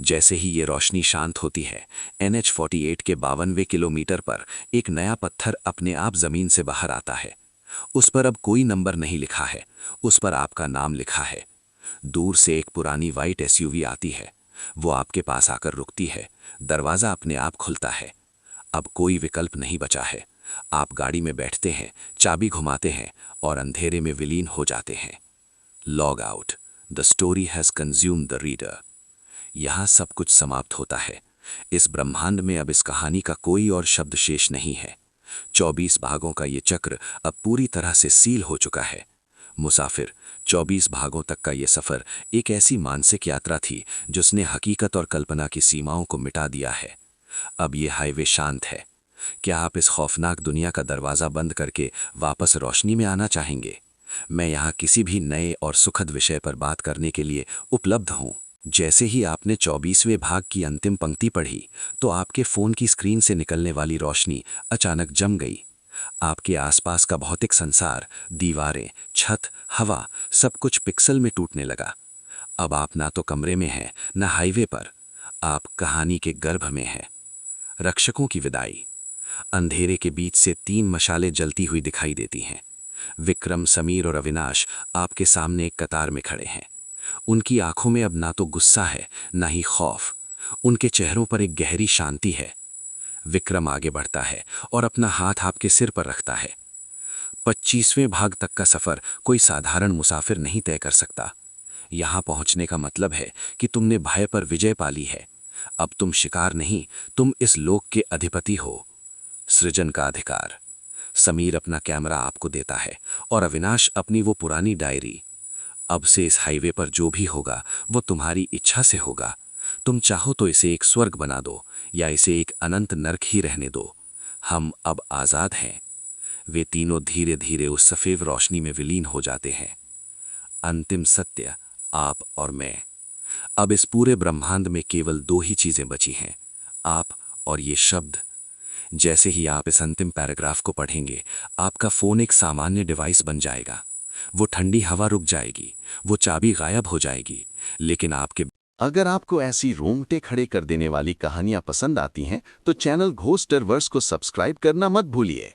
जैसे ही ये रोशनी शांत होती है, NH-48 के 52वें किलोमीटर पर एक नया पत्थर अपने आप जमीन से बाहर आता है। उस पर अब कोई नंबर नहीं लिखा है, उस पर आपका नाम लिखा है। दूर से एक पुरानी वाइट SUV आती है। वो आपके पास आकर रुकती है। दरवाजा अपने आप खुलता है। अब कोई विकल्प नहीं बचा है। आप गाड़ी में बैठते हैं, चाबी घुमाते हैं और अंधेरे में विलीन हो जाते हैं। Log out. The story has consumed the reader. यहां सब कुछ समाप्त होता है। इस ब्रह्मांड में अब इस कहानी का कोई और शब्द शेष नहीं है। 24 भागों का ये चक्र अब पूरी तरह से सील हो चुका है। मुसाफिर, 24 भागों तक का ये सफर एक ऐसी मानसिक यात्रा थी जिसने हकीकत और कल्पना की सीमाओं को मिटा दिया है। अब ये हाईवे शांत है। क्या आप इस खौफनाक दुनिया का दरवाज़ा बंद करके वापस रोशनी में आना चाहेंगे? मैं यहाँ किसी भी नए और सुखद विषय पर बात करने के लिए उपलब्ध हूँ। जैसे ही आपने 24वें भाग की अंतिम पंक्ति पढ़ी, तो आपके फ़ोन की स्क्रीन से निकलने वाली रोशनी अचानक जम गई। आपके आसपास का भौतिक संसार, दीवारें, छत, हवा, सब कुछ पिक्सल में टूटने लगा। अब आप ना तो कमरे में हैं, ना हाईवे पर। आप कहानी के गर्भ में हैं। रक्षकों की विदाई। अंधेरे के बीच से 3 मशालें जलती हुई दिखाई देती हैं। विक्रम, समीर और अविनाश आपके सामने एक कतार में खड़े हैं। उनकी आंखों में अब ना तो गुस्सा है, ना ही खौफ। उनके चेहरों पर एक गहरी शांति है। विक्रम आगे बढ़ता है और अपना हाथ आपके सिर पर रखता है। 25वें भाग तक का सफर कोई साधारण मुसाफिर नहीं तय कर सकता। यहां पहुंचने का मतलब है कि तुमने भय पर विजय पाली है। अब तुम शिकार नहीं, तुम इस लोक के अधिपति हो। सृजन का अधिकार। समीर अपना कैमरा आपको देता है और अविनाश अपनी वो पुरानी डायरी। अब से इस हाईवे पर जो भी होगा वो तुम्हारी इच्छा से होगा। तुम चाहो तो इसे एक स्वर्ग बना दो या इसे एक अनंत नरक ही रहने दो। हम अब आज़ाद हैं। वे तीनों धीरे धीरे उस सफेद रोशनी में विलीन हो जाते हैं। अंतिम सत्य, आप और मैं। अब इस पूरे ब्रह्मांड में केवल 2 ही चीजें बची हैं, आप और ये शब्द। जैसे ही आप इस अंतिम पैराग्राफ को पढ़ेंगे, आपका फोन एक सामान्य डिवाइस बन जाएगा। वो ठंडी हवा रुक जाएगी, वो चाबी गायब हो जाएगी, लेकिन आपके अगर आपको ऐसी रोंगटे खड़े कर देने वाली कहानियां पसंद आती हैं तो चैनल घोस्ट डर वर्स को सब्सक्राइब करना मत भूलिए।